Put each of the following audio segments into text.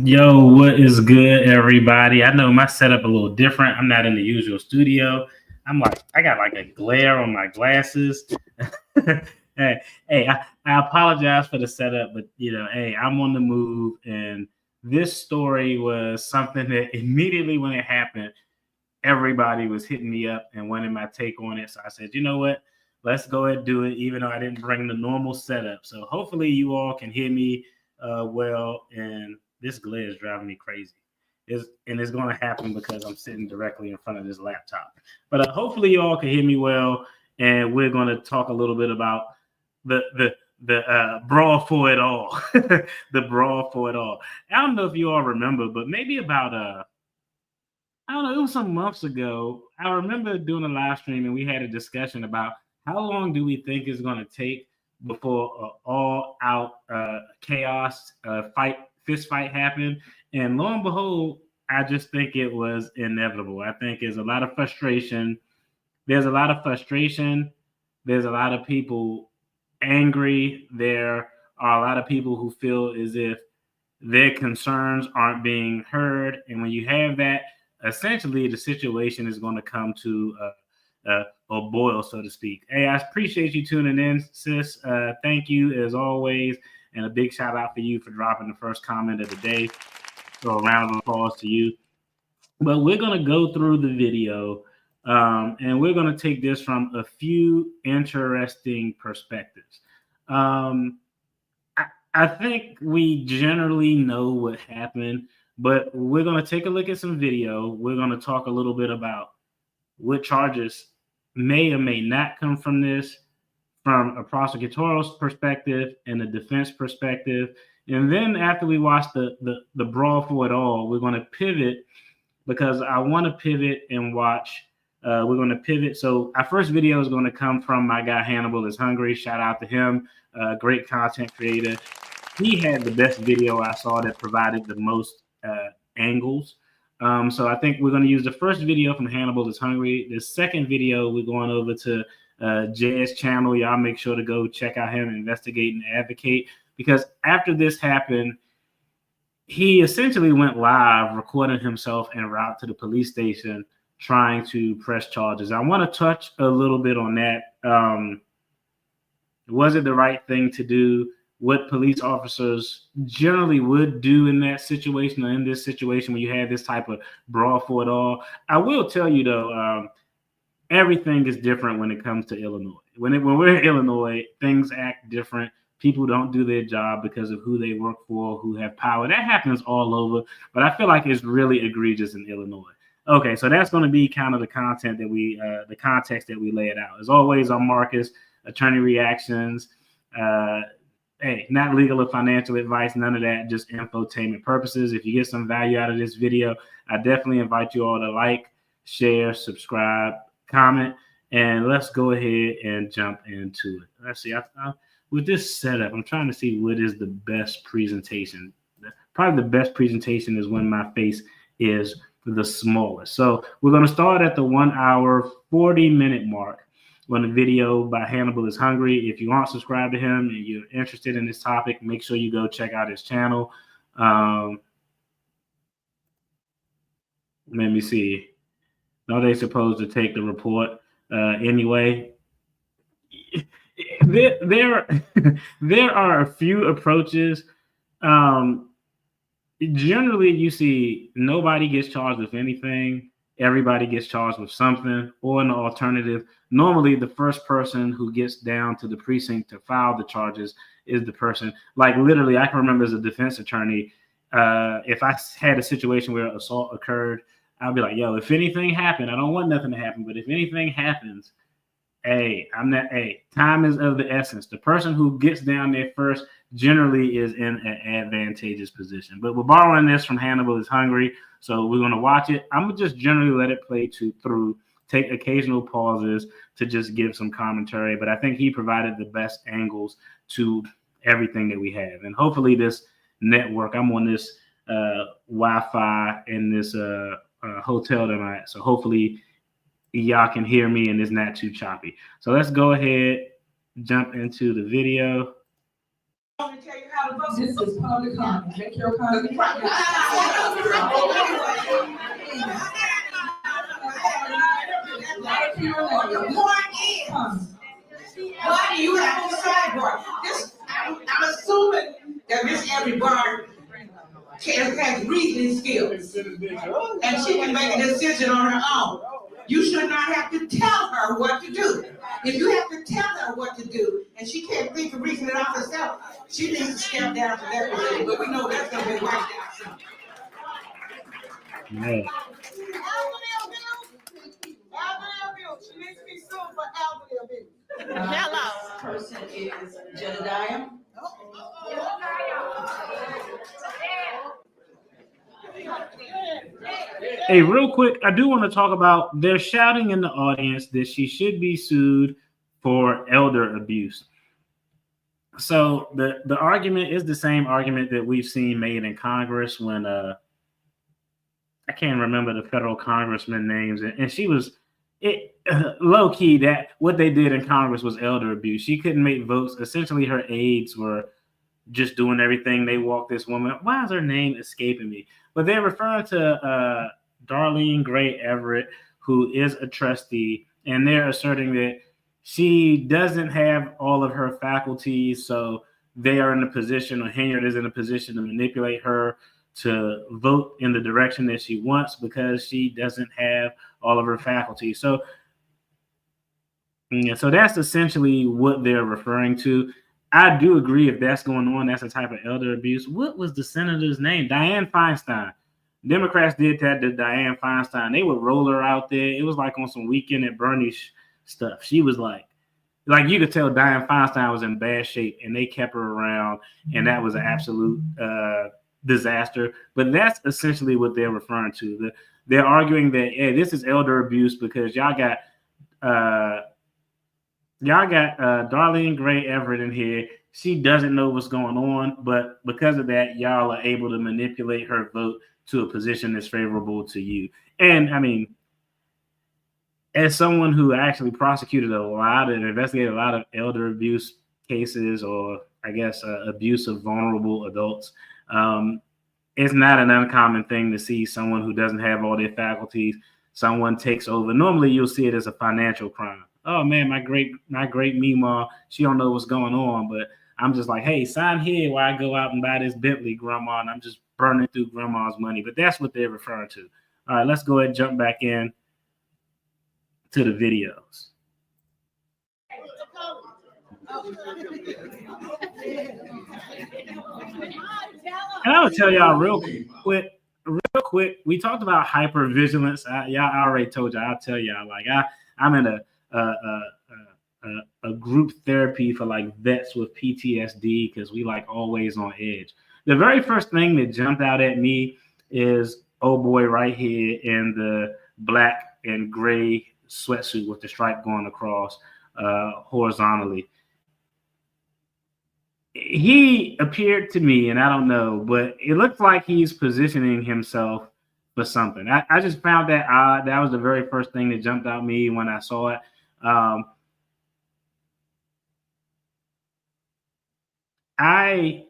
Yo, what is good, everybody? I know my setup a little different. I'm not in the usual studio. I got like a glare on my glasses. hey, I apologize for the setup, but hey, I'm on the move, and this story was something that immediately when it happened, everybody was hitting me up and wanting my take on it. So I said, you know what? Let's go ahead and do it, even though I didn't bring the normal setup. So hopefully you all can hear me well. And this glare is driving me crazy. It's going to happen because I'm sitting directly in front of this laptop. But hopefully you all can hear me well. And we're going to talk a little bit about the brawl for it all. The brawl for it all. I don't know if you all remember, but maybe about I don't know, it was some months ago. I remember doing a live stream and we had a discussion about how long do we think it's going to take before all out chaos fist fight happened. And lo and behold, I just think it was inevitable. I think there's a lot of frustration. There's a lot of frustration. There's a lot of people angry. There are a lot of people who feel as if their concerns aren't being heard. And when you have that, essentially the situation is going to come to a boil, so to speak. Hey, I appreciate you tuning in, sis. Thank you as always. And a big shout out for you for dropping the first comment of the day. So a round of applause to you. But we're going to go through the video and we're going to take this from a few interesting perspectives. I think we generally know what happened, but we're going to take a look at some video. We're going to talk a little bit about what charges may or may not come from this, from a prosecutorial perspective and a defense perspective. And then after we watch the brawl for it all, we're going to pivot because I want to pivot and watch. We're going to pivot. So our first video is going to come from my guy Hannibal is Hungry. Shout out to him. Great content creator. He had the best video I saw that provided the most angles. So I think we're going to use the first video from Hannibal is Hungry. The second video, we're going over to Jay's channel. Y'all make sure to go check out him, investigate and advocate. Because after this happened, he essentially went live, recording himself en route to the police station, trying to press charges. I want to touch a little bit on that. Was it the right thing to do? What police officers generally would do in that situation or in this situation when you have this type of brawl for it all. I will tell you though, everything is different when it comes to Illinois. When we're in Illinois, things act different. People don't do their job because of who they work for, who have power. That happens all over, but I feel like it's really egregious in Illinois. Okay, so that's going to be kind of the content that the context that we lay it out. As always, I'm Marcus, attorney reactions. Hey, not legal or financial advice, none of that, just infotainment purposes. If you get some value out of this video, I definitely invite you all to like, share, subscribe, comment, and let's go ahead and jump into it. Let's see. With this setup, I'm trying to see what is the best presentation. Probably the best presentation is when my face is the smallest. So we're going to start at the 1 hour, 40-minute mark when the video by Hannibal is Hungry. If you aren't subscribed to him and you're interested in this topic, make sure you go check out his channel. Let me see. Are they supposed to take the report anyway? There are a few approaches. Generally, you see nobody gets charged with anything. Everybody gets charged with something, or an alternative. Normally, the first person who gets down to the precinct to file the charges is the person. Like literally, I can remember as a defense attorney, if I had a situation where assault occurred, I'd be like, yo, if anything happened, I don't want nothing to happen, but if anything happens, hey, time is of the essence. The person who gets down there first generally is in an advantageous position. But we're borrowing this from Hannibal is Hungry, so we're going to watch it. I'm going to just generally let it play through, take occasional pauses to just give some commentary. But I think he provided the best angles to everything that we have. And hopefully this network, I'm on this Wi-Fi in this hotel that I'm at. So hopefully y'all can hear me and it's not too choppy. So let's go ahead, jump into the video. I'm going to tell you how to vote. This is public comment. Make your comment. The point is, why do you have to sidebar? I'm assuming that Miss Everybody has reasoning skills, and she can make a decision on her own. You should not have to tell her what to do. If you have to tell her what to do, and she can't think of reasoning off herself, she needs to step down to that position. But we know that's going to be wiped out soon. Yeah. She needs to be sued for elderly abuse. Person is Jedediah. Hey, real quick, I do want to talk about they're shouting in the audience that she should be sued for elder abuse. So the argument is the same argument that we've seen made in Congress when I can't remember the federal congressman names, and she was low key that what they did in Congress was elder abuse. She couldn't make votes. Essentially, her aides were just doing everything. They walked this woman. Why is her name escaping me? But they're referring to Darlene Gray Everett, who is a trustee, and they're asserting that she doesn't have all of her faculties, so they are in a position, or Henyard is in a position to manipulate her to vote in the direction that she wants because she doesn't have all of her faculties. So, yeah, so that's essentially what they're referring to. I do agree if that's going on, that's a type of elder abuse. What was the senator's name? Dianne Feinstein. Democrats did that to Dianne Feinstein. They would roll her out there. It was like on some Weekend at Bernie's stuff. She was like you could tell Dianne Feinstein was in bad shape, and they kept her around, and that was an absolute disaster. But that's essentially what they're referring to. They're arguing that, hey, this is elder abuse because y'all got Darlene Gray Everett in here. She doesn't know what's going on, but because of that, y'all are able to manipulate her vote to a position that's favorable to you. And I mean, as someone who actually prosecuted a lot and investigated a lot of elder abuse cases, or I guess abuse of vulnerable adults, it's not an uncommon thing to see someone who doesn't have all their faculties, someone takes over. Normally, you'll see it as a financial crime. Oh man, my great Meemaw, she don't know what's going on, but I'm just like, hey, sign here while I go out and buy this Bentley, Grandma, and I'm just burning through Grandma's money. But that's what they're referring to. All right, let's go ahead and jump back in to the videos. And I would tell y'all real quick, we talked about hypervigilance. I already told you. I'll tell y'all, like I'm in a group therapy for like vets with PTSD because we like always on edge. The very first thing that jumped out at me is oh boy right here in the black and gray sweatsuit with the stripe going across horizontally. He appeared to me, and I don't know, but it looked like he's positioning himself for something. I just found that odd. That was the very first thing that jumped out at me when I saw it. I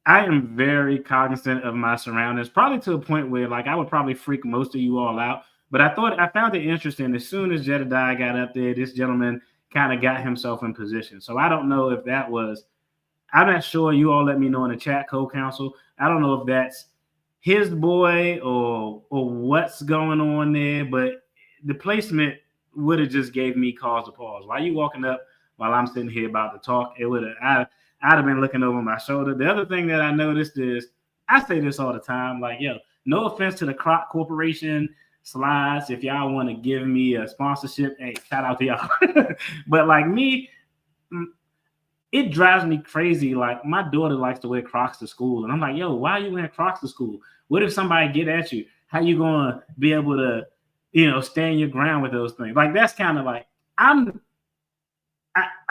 am very cognizant of my surroundings, probably to a point where like I would probably freak most of you all out. But I found it interesting. As soon as Jedediah got up there, this gentleman kind of got himself in position. So I don't know if that was, I'm not sure. You all let me know in the chat, co-counsel. I don't know if that's his boy or what's going on there, but the placement would have just gave me cause to pause. Why are you walking up while I'm sitting here about to talk? It would have, I'd have been looking over my shoulder. The other thing that I noticed is, I say this all the time, like, yo, no offense to the Croc Corporation slides. If y'all want to give me a sponsorship, hey, shout out to y'all. But like me, it drives me crazy. Like my daughter likes to wear Crocs to school. And I'm like, yo, why are you wearing Crocs to school? What if somebody get at you? How you going to be able to, stand your ground with those things? Like, that's kind of like, I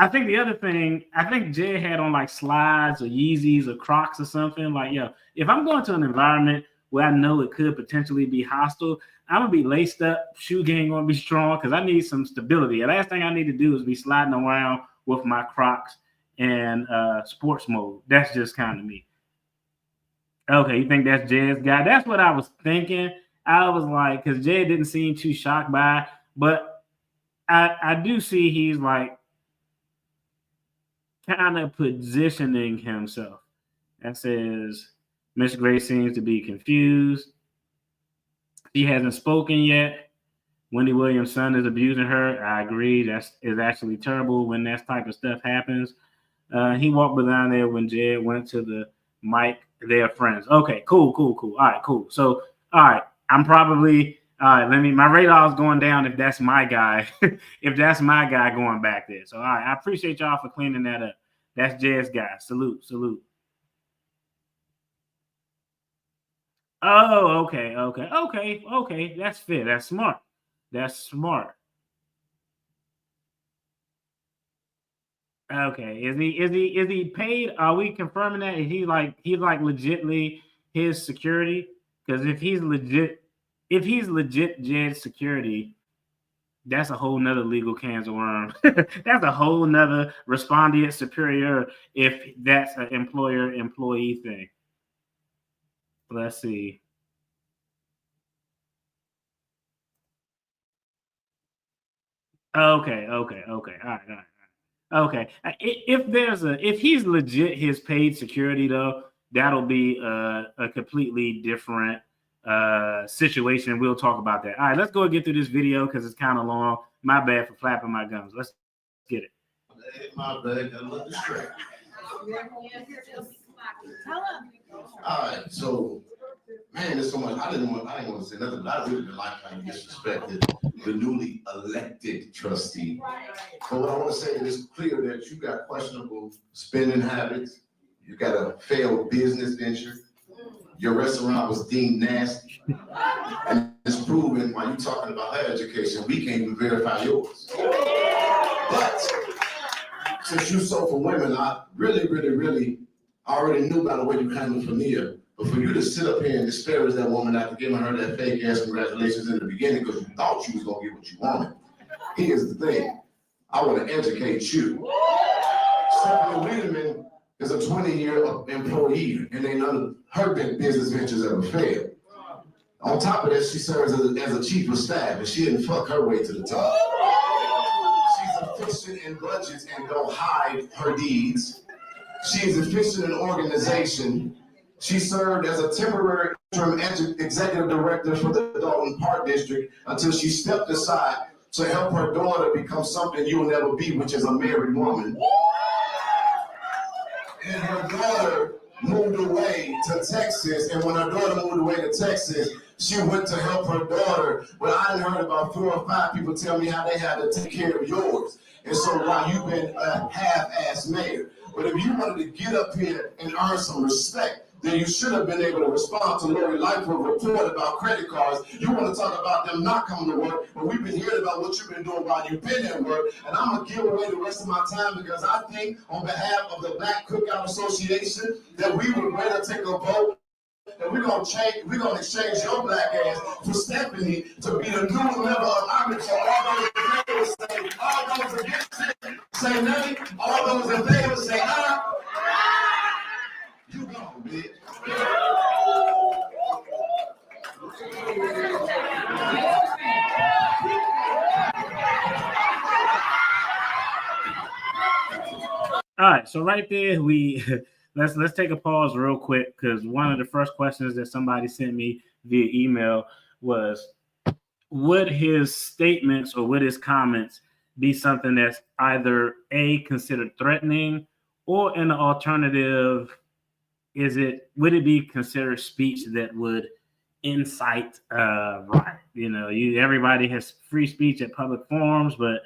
think the other thing, I think Jay had on like slides or Yeezys or Crocs or something. Like, yo, if I'm going to an environment where I know it could potentially be hostile, I'm going to be laced up, shoe game going to be strong because I need some stability. The last thing I need to do is be sliding around with my Crocs and sports mode. That's just kind of me. Okay, you think that's Jed's guy? That's what I was thinking. I was like, because Jed didn't seem too shocked by it, but I do see he's like kind of positioning himself. That says Miss Gray seems to be confused. She hasn't spoken yet. Wendy Williams' son is abusing her. I agree. That is actually terrible when that type of stuff happens. He walked down there when Jed went to the mic. They're friends. Okay, cool. All right, cool. So, all right, I'm probably all right. My radar's going down if that's my guy. If that's my guy going back there. So, all right, I appreciate y'all for cleaning that up. That's Jed's guy. Salute. Oh, okay. That's fair. That's smart. Okay. Is he paid? Are we confirming that? Is he's like legitly his security? Because if he's legit Jed's security, that's a whole nother legal cans of worms. That's a whole nother respondeat superior if that's an employer-employee thing. Let's see. Okay. All right. Okay. If he's legit his paid security though, that'll be a completely different situation. We'll talk about that. All right, let's go and get through this video because it's kind of long. My bad for flapping my gums. Let's get it. My bad, got a little distracted. All right, so man, there's so much. I didn't want to say nothing, but I really been like how you disrespected the newly elected trustee. But what I want to say is clear that you got questionable spending habits, you got a failed business venture, your restaurant was deemed nasty, and it's proven while you talking about her education, we can't even verify yours. But since you sold for women, I really already knew by the way you handled Fania. But for you to sit up here and disparage that woman after giving her that fake ass congratulations in the beginning because you thought you was gonna get what you wanted. Here's the thing. I want to educate you. Stephanie Wiedemann is a 20-year employee, and ain't none of her business ventures ever failed. On top of that, she serves as a chief of staff, and she didn't fuck her way to the top. She's efficient in budgets and don't hide her deeds. She's efficient in organization. She served as a temporary interim executive director for the Thornton Park District until she stepped aside to help her daughter become something you'll never be, which is a married woman. And her daughter moved away to Texas, and when her daughter moved away to Texas, she went to help her daughter, but I done heard about 4 or 5 people tell me how they had to take care of yours. And so while you've been a half-ass mayor, but if you wanted to get up here and earn some respect, then you should have been able to respond to Lori Lightfoot's report about credit cards. You want to talk about them not coming to work, but we've been hearing about what you've been doing while you've been at work, and I'm going to give away the rest of my time because I think on behalf of the Black Cookout Association that we would better take a vote. And we're gonna exchange your black ass for Stephanie to be the new member of Congress. So all those in favor say, all those against it, say nay. All those in favor say aye. You go, bitch. All right, so right there we let's take a pause real quick because one of the first questions that somebody sent me via email was, would his statements or would his comments be something that's either A, considered threatening, or an alternative, would it be considered speech that would incite riot? You know, everybody has free speech at public forums, but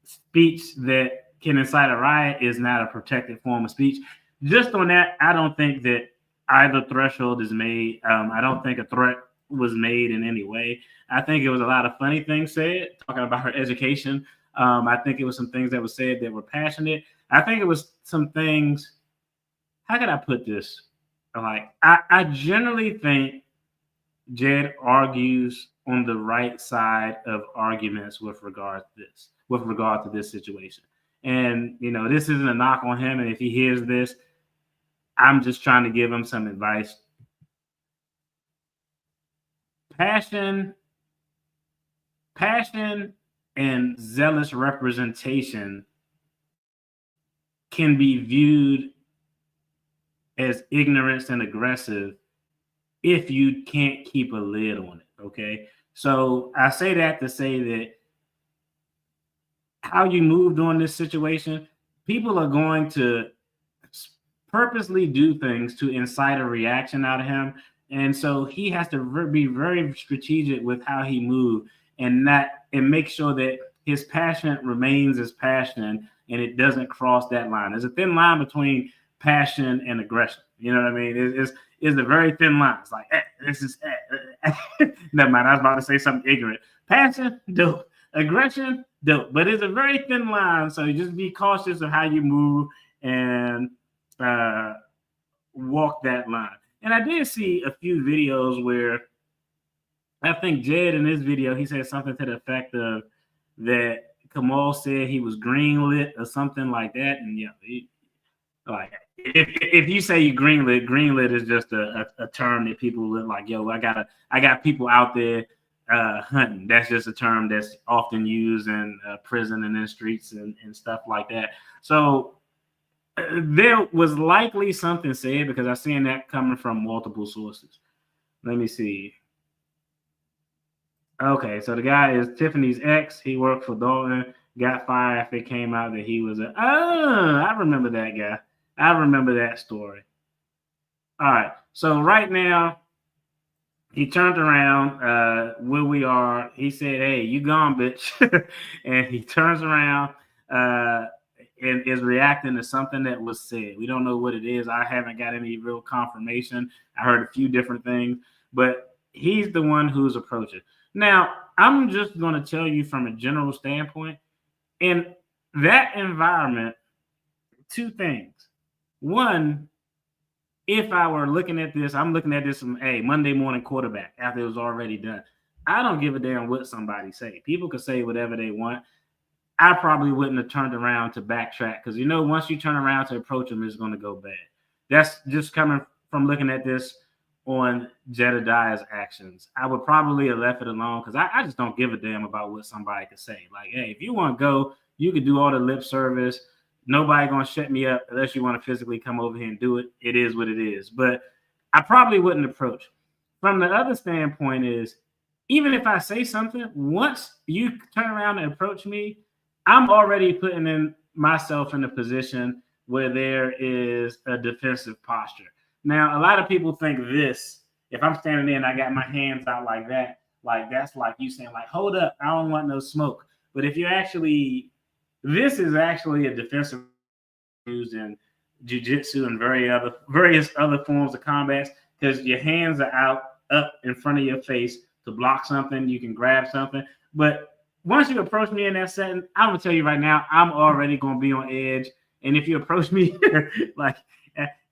speech that can incite a riot is not a protected form of speech. Just on that, I don't think that either threshold is made. I don't think a threat was made in any way. I think it was a lot of funny things said, talking about her education. I think it was some things that were said that were passionate. I think it was some things, how can I put this? Like, I generally think Jed argues on the right side of arguments with regard to this situation. And, you know, this isn't a knock on him. And if he hears this, I'm just trying to give him some advice. Passion and zealous representation can be viewed as ignorance and aggressive if you can't keep a lid on it, okay? So I say that to say that how you moved on this situation, people are going to purposely do things to incite a reaction out of him. And so he has to be very strategic with how he moved and make sure that his passion remains as passion and it doesn't cross that line. There's a thin line between passion and aggression. You know what I mean? It's a very thin line. It's like, this is never mind. I was about to say something ignorant. Passion, dope. Aggression, dope. But it's a very thin line. So you just be cautious of how you move and walk that line. And I did see a few videos where I think Jed in his video, he said something to the effect of that Kamal said he was greenlit or something like that. And yeah, like if you say you greenlit is just a term that people look like, yo, I got people out there hunting. That's just a term that's often used in prison and in streets and stuff like that. So there was likely something said because I've seen that coming from multiple sources. Let me see. Okay, so the guy is Tiffany's ex. He worked for Thornton, got fired after it came out that he was I remember that guy. I remember that story. All right, so right now, he turned around where we are. He said, hey, you gone, bitch. And he turns around and is reacting to something that was said. We don't know what it is. I haven't got any real confirmation. I heard a few different things, but he's the one who's approaching. Now, I'm just going to tell you from a general standpoint, in that environment, two things. One, if I were looking at this, I'm looking at this from a Monday morning quarterback after it was already done. I don't give a damn what somebody say. People can say whatever they want. I probably wouldn't have turned around to backtrack because, you know, once you turn around to approach them, it's going to go bad. That's just coming from looking at this on Jedediah's actions. I would probably have left it alone because I just don't give a damn about what somebody could say. Like, hey, if you want to go, you could do all the lip service. Nobody going to shut me up unless you want to physically come over here and do it. It is what it is. But I probably wouldn't approach. From the other standpoint is, even if I say something, once you turn around and approach me, I'm already putting in myself in a position where there is a defensive posture. Now, a lot of people think this, if I'm standing there and I got my hands out like that, like that's like you saying, like, hold up, I don't want no smoke. But if you're actually, this is actually a defensive used in jiu-jitsu and various other forms of combat because your hands are out up in front of your face to block something. You can grab something. But once you approach me in that setting, I'm going to tell you right now, I'm already going to be on edge. And if you approach me like,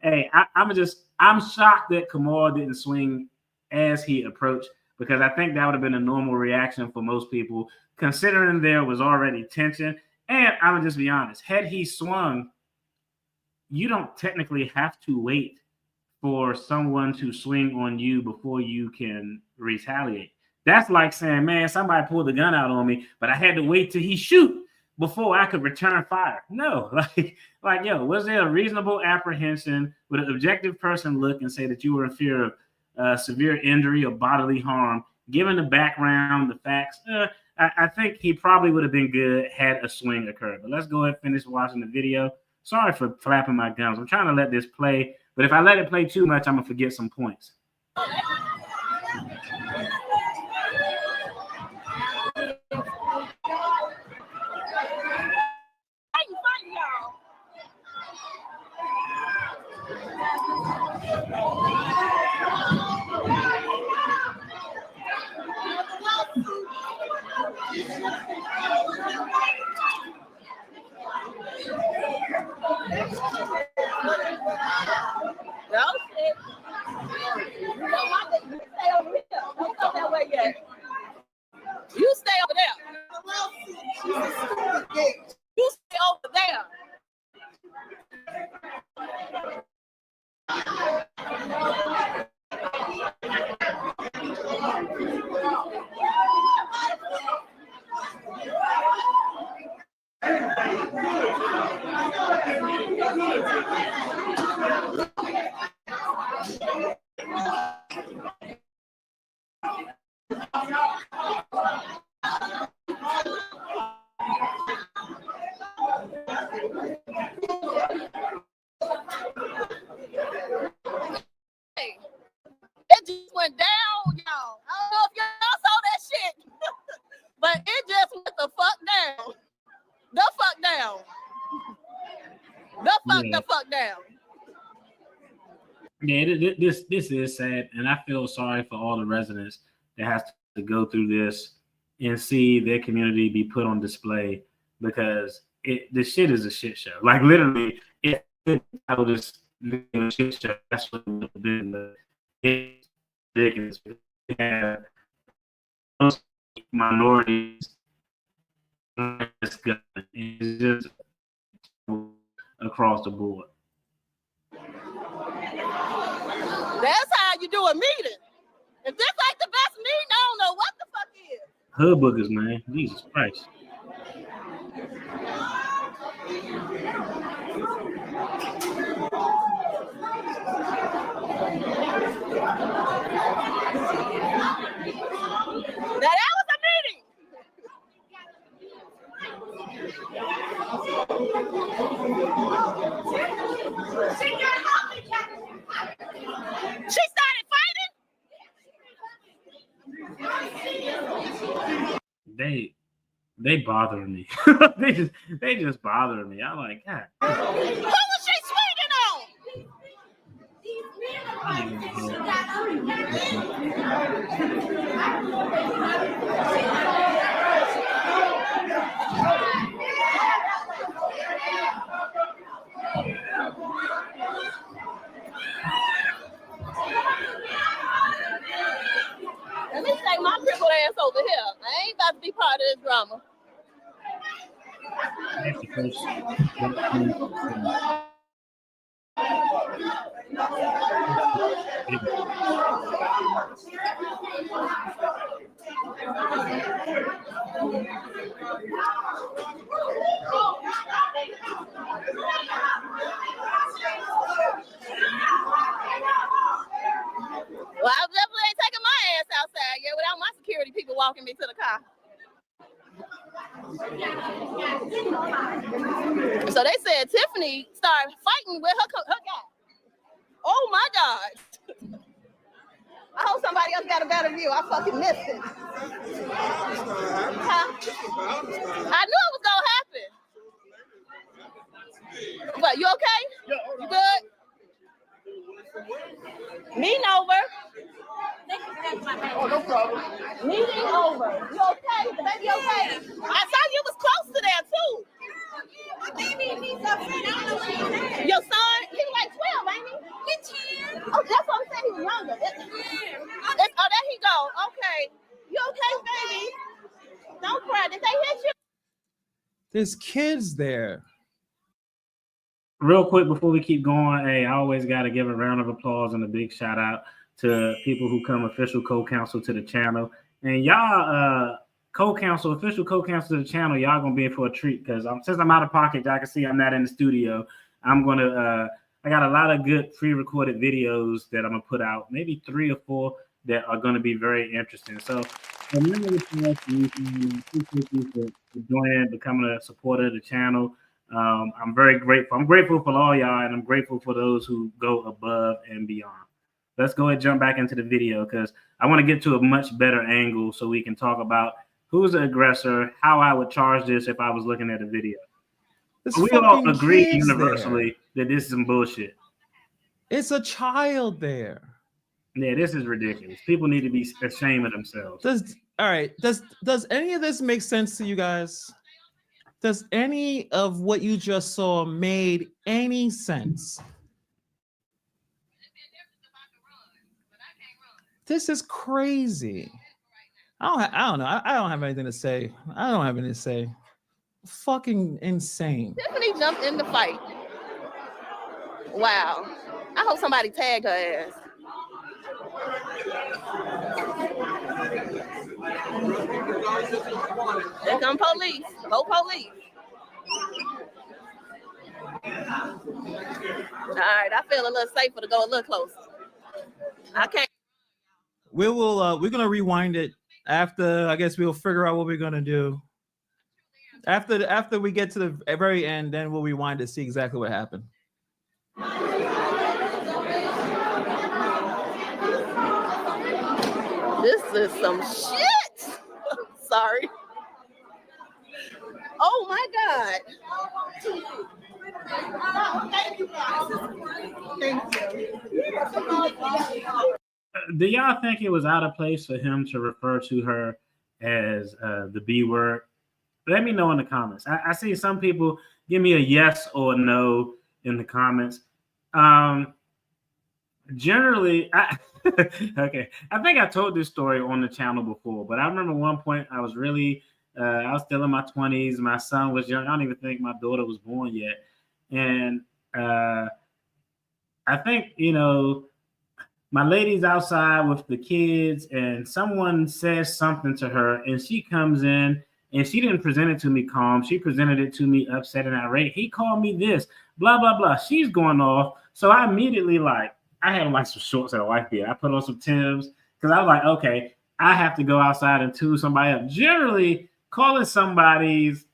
hey, I'm shocked that Kamal didn't swing as he approached because I think that would have been a normal reaction for most people, considering there was already tension. And I'm going to just be honest, had he swung, you don't technically have to wait for someone to swing on you before you can retaliate. That's like saying, man, somebody pulled the gun out on me, but I had to wait till he shoot before I could return fire. No, like, yo, was there a reasonable apprehension? Would an objective person look and say that you were in fear of severe injury or bodily harm? Given the background, the facts, I think he probably would have been good had a swing occurred. But let's go ahead and finish watching the video. Sorry for flapping my gums. I'm trying to let this play, but if I let it play too much, I'm going to forget some points. Yeah, this is sad, and I feel sorry for all the residents that has to go through this and see their community be put on display because this shit is a shit show. Like literally, it's titled this video shit show. That's what it's been. It's ridiculous. We have minorities. It's just across the board. That's how you do a meeting. If this ain't the best meeting, I don't know what the fuck is. Hood bookers, man. Jesus Christ. Now that was a meeting. She started fighting. They bother me. they just bother me. I'm like, God. Who was she swinging on? Let me take my crippled ass over here. I ain't about to be part of this drama. That's the first. Well, I definitely ain't taking my ass outside yet without my security people walking me to the car. So they said Tiffany started fighting with her guy. Oh my God. I hope somebody else got a better view. I fucking missed it. Huh? I knew it was gonna happen. But you okay? You good? Meeting over. Oh, no problem. Meeting over. You okay? The baby okay? I saw you was close to there too. My baby needs a friend. I don't know what he's at. Your son, he was like 12, ain't he? He's 10. Oh, that's what I'm saying. He was younger. Oh, there he go. Okay. You okay, baby? Don't cry. Did they hit you? There's kids there. Real quick before we keep going, hey, I always got to give a round of applause and a big shout out to people who come official co-counsel to the channel. And y'all, official co-counsel to the channel, y'all gonna be in for a treat because since I'm out of pocket, y'all can see I'm not in the studio. I'm gonna, I got a lot of good pre-recorded videos that I'm gonna put out, maybe 3 or 4 that are gonna be very interesting. So, remember appreciate you for joining, becoming a supporter of the channel. I'm very grateful. I'm grateful for all y'all, and I'm grateful for those who go above and beyond. Let's go ahead and jump back into the video because I want to get to a much better angle so we can talk about who's the aggressor, how I would charge this if I was looking at a video. We all agree universally that this is some bullshit. It's a child there. Yeah, this is ridiculous. People need to be ashamed of themselves. Does any of this make sense to you guys? Does any of what you just saw made any sense? This is crazy. I don't know. I don't have anything to say. I don't have anything to say. Fucking insane. Tiffany jumped in the fight. Wow. I hope somebody tagged her ass. There come police. Go police. All right, I feel a little safer to go a little closer. I can't. We're gonna rewind it after. I guess we'll figure out what we're gonna do. After we get to the very end, then we'll rewind to see exactly what happened. This is some shit. Sorry. Oh my God. Thank you. Do y'all think it was out of place for him to refer to her as the B word? Let me know in the comments. I see some people give me a yes or a no in the comments. Generally, okay. I think I told this story on the channel before, but I remember one point I was really, I was still in my 20s. My son was young. I don't even think my daughter was born yet. And I think, my lady's outside with the kids, and someone says something to her, and she comes in, and she didn't present it to me calm. She presented it to me upset and irate. He called me this, blah, blah, blah. She's going off. So I immediately, I had like some shorts and a wife beard. I put on some Timbs because I was like, okay, I have to go outside and tune somebody up. Generally, calling somebody's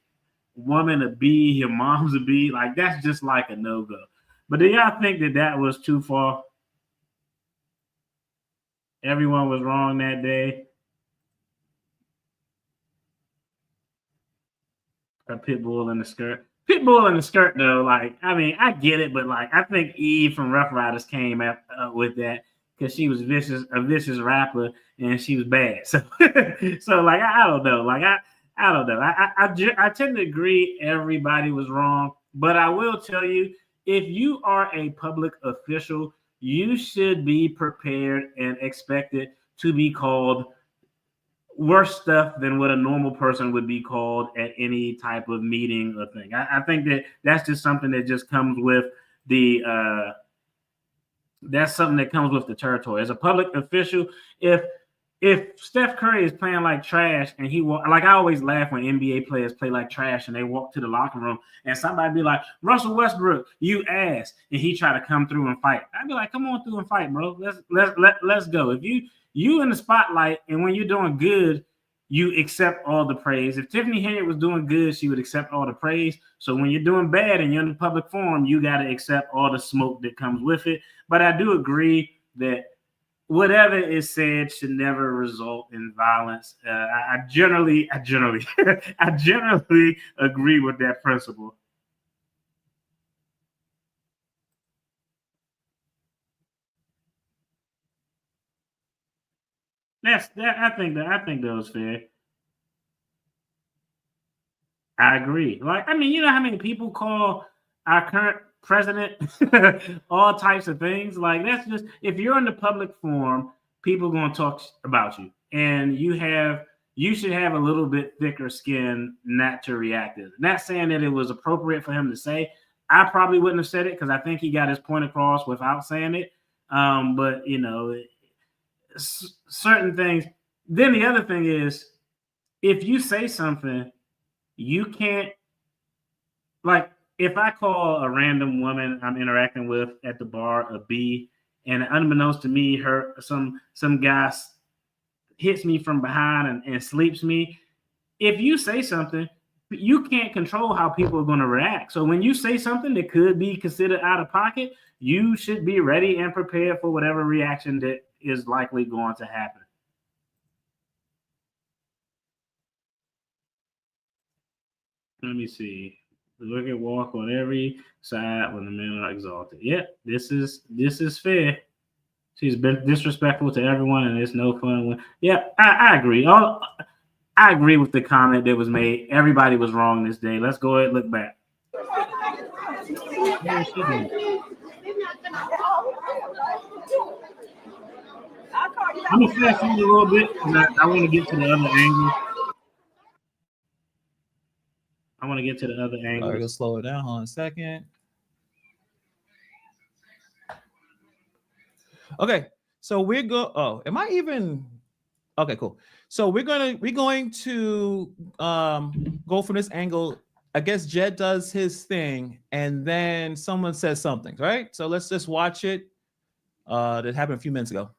woman a B, your mom's a B, like that's just like a no-go. But do y'all think that was too far? Everyone was wrong that day. A pit bull in the skirt. Pit bull in the skirt, though. I get it, but I think Eve from Rough Riders came up with that because she was a vicious rapper, and she was bad. So, I don't know. I don't know. I tend to agree everybody was wrong, but I will tell you, if you are a public official, you should be prepared and expected to be called worse stuff than what a normal person would be called at any type of meeting or thing. I think that's just something that just comes with that's something that comes with the territory. As a public official, if Steph Curry is playing like trash and I always laugh when NBA players play like trash and they walk to the locker room and somebody be like, Russell Westbrook, you ass, and he try to come through and fight. I'd be like, come on through and fight, bro. Let's go. If you in the spotlight and when you're doing good, you accept all the praise. If Tiffany Henyard was doing good, she would accept all the praise. So when you're doing bad and you're in the public forum, you got to accept all the smoke that comes with it. But I do agree that whatever is said should never result in violence. I generally I generally agree with that principle. I think that was fair. I agree. You know how many people call our current president all types of things? That's just, if you're in the public forum, people are going to talk about you, and you should have a little bit thicker skin not to react to it. Not saying that it was appropriate for him to say. I probably wouldn't have said it because I think he got his point across without saying it. But certain things. Then the other thing is, if you say something, you can't, if I call a random woman I'm interacting with at the bar a B, and unbeknownst to me, some guy hits me from behind and sleeps me. If you say something, you can't control how people are going to react. So when you say something that could be considered out of pocket, you should be ready and prepared for whatever reaction that is likely going to happen. Let me see. Look at walk on every side when the men are exalted. Yep, this is fair. She's been disrespectful to everyone, and it's no fun. Yep, I agree. I agree with the comment that was made. Everybody was wrong this day. Let's go ahead and look back. I'm gonna fast forward a little bit because I want to get to the other angle. I want to get to the other angle. All right, let's slow it down. Hold on a second. Okay, so we're am I even? Okay, cool. So we're going to go from this angle. I guess Jed does his thing, and then someone says something, right? So let's just watch it. That happened a few minutes ago.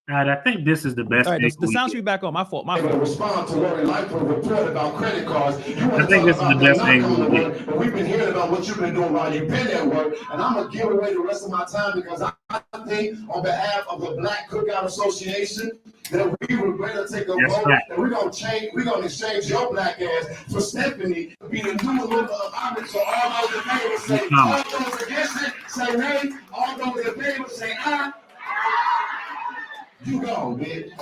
All right, I think this is the best. All right, angle the we sound get. should be back on. My fault. My Able to fault. respond to Lori Lightfoot report about credit cards. You want I to think talk this is about the them best not angle coming to we get. work, but we've been hearing about what you've been doing while you've been at work, and I'm gonna give away the rest of my time because I think on behalf of the Black Cookout Association that we would better take a That's vote right. and we're gonna exchange your black ass for Stephanie to be the new member of Congress. So all those in favor say all those against it, say nay. All those in favor say aye. You go, bitch.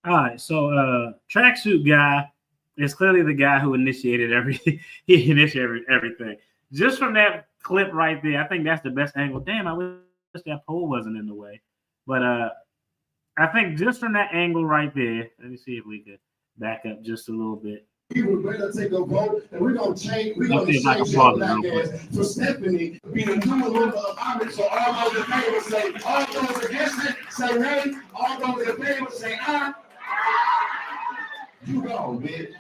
All right, so tracksuit guy is clearly the guy who initiated he initiated everything. Just from that clip right there, I think that's the best angle. Damn, I wish that pole wasn't in the way. But I think just from that angle right there, let me see if we could back up just a little bit. We would better take a vote, and we're gonna exchange your black ass for Stephanie to be the new member of Congress. So all those in favor say, all those against it, say nay. All those in favor say aye. You go, bitch.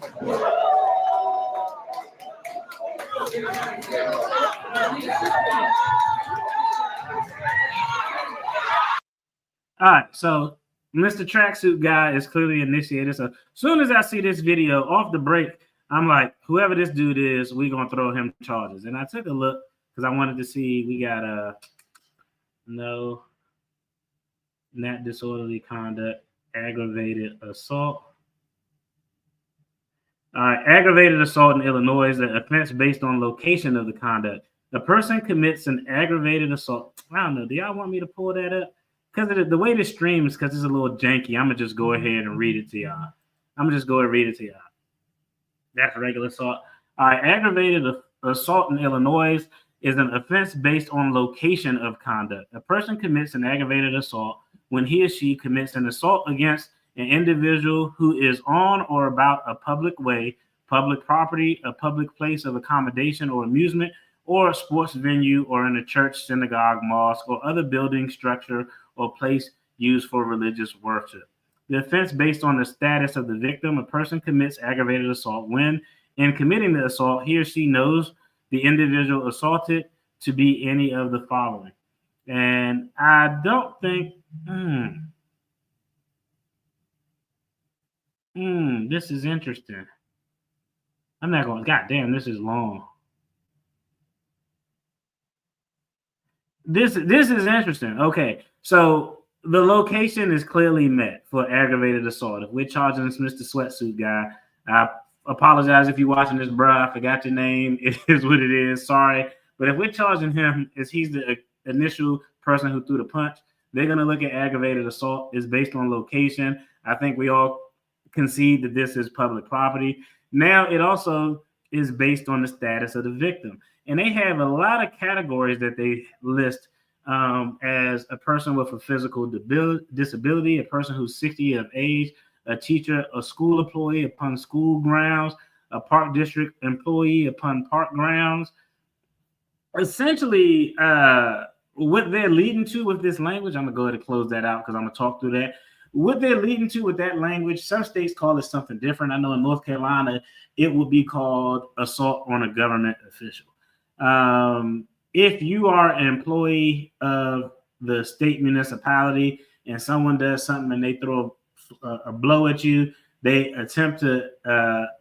All right, so Mr. Tracksuit guy is clearly initiated. So as soon as I see this video off the break, I'm like, whoever this dude is, we're gonna throw him charges. And I took a look because I wanted to see we got no, not disorderly conduct, aggravated assault. All right, aggravated assault in Illinois is an offense based on location of the conduct. The person commits an aggravated assault. I don't know. Do y'all want me to pull that up? Because the way this streams, because it's a little janky, I'm going to just go ahead and read it to y'all. That's regular assault. All right, aggravated assault in Illinois is an offense based on location of conduct. A person commits an aggravated assault when he or she commits an assault against an individual who is on or about a public way, public property, a public place of accommodation or amusement, or a sports venue, or in a church, synagogue, mosque, or other building, structure, or place used for religious worship. The offense based on the status of the victim, a person commits aggravated assault when, in committing the assault, he or she knows the individual assaulted to be any of the following. And I don't think, this is interesting. I'm not going, God damn, this is long. This is interesting. Okay, so the location is clearly met for aggravated assault. If we're charging this Mr. Sweatsuit guy, I apologize if you're watching this, bro. I forgot your name. It is what it is. Sorry. But if we're charging him as he's the initial person who threw the punch, they're going to look at aggravated assault. It's based on location. I think we all concede that this is public property. Now, it also is based on the status of the victim. And they have a lot of categories that they list as a person with a physical disability, a person who's 60 years of age, a teacher, a school employee upon school grounds, a park district employee upon park grounds. Essentially, what they're leading to with this language, I'm going to go ahead and close that out because I'm going to talk through that. What they're leading to with that language, some states call it something different. I know in North Carolina, it would be called assault on a government official. If you are an employee of the state municipality and someone does something and they throw a blow at you, they attempt to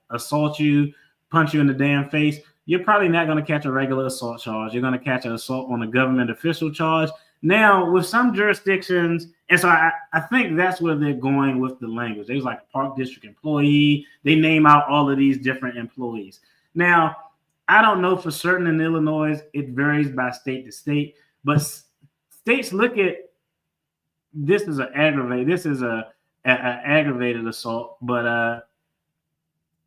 assault you, punch you in the damn face, you're probably not going to catch a regular assault charge. You're going to catch an assault on a government official charge. Now, with some jurisdictions, and so I think that's where they're going with the language. There's like a park district employee. They name out all of these different employees. Now, I don't know for certain in Illinois. It varies by state to state. But states look at this as an aggravated. This is a aggravated assault. But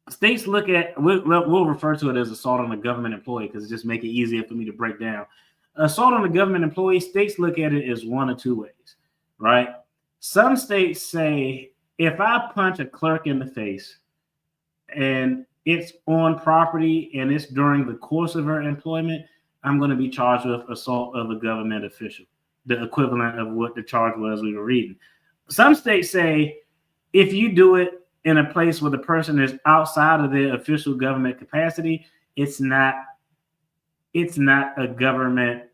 states look at, we'll refer to it as assault on a government employee because it just make it easier for me to break down. Assault on a government employee, states look at it as one of two ways, right? Some states say, if I punch a clerk in the face and it's on property and it's during the course of her employment, I'm going to be charged with assault of a government official, the equivalent of what the charge was we were reading. Some states say, if you do it in a place where the person is outside of their official government capacity, it's not a government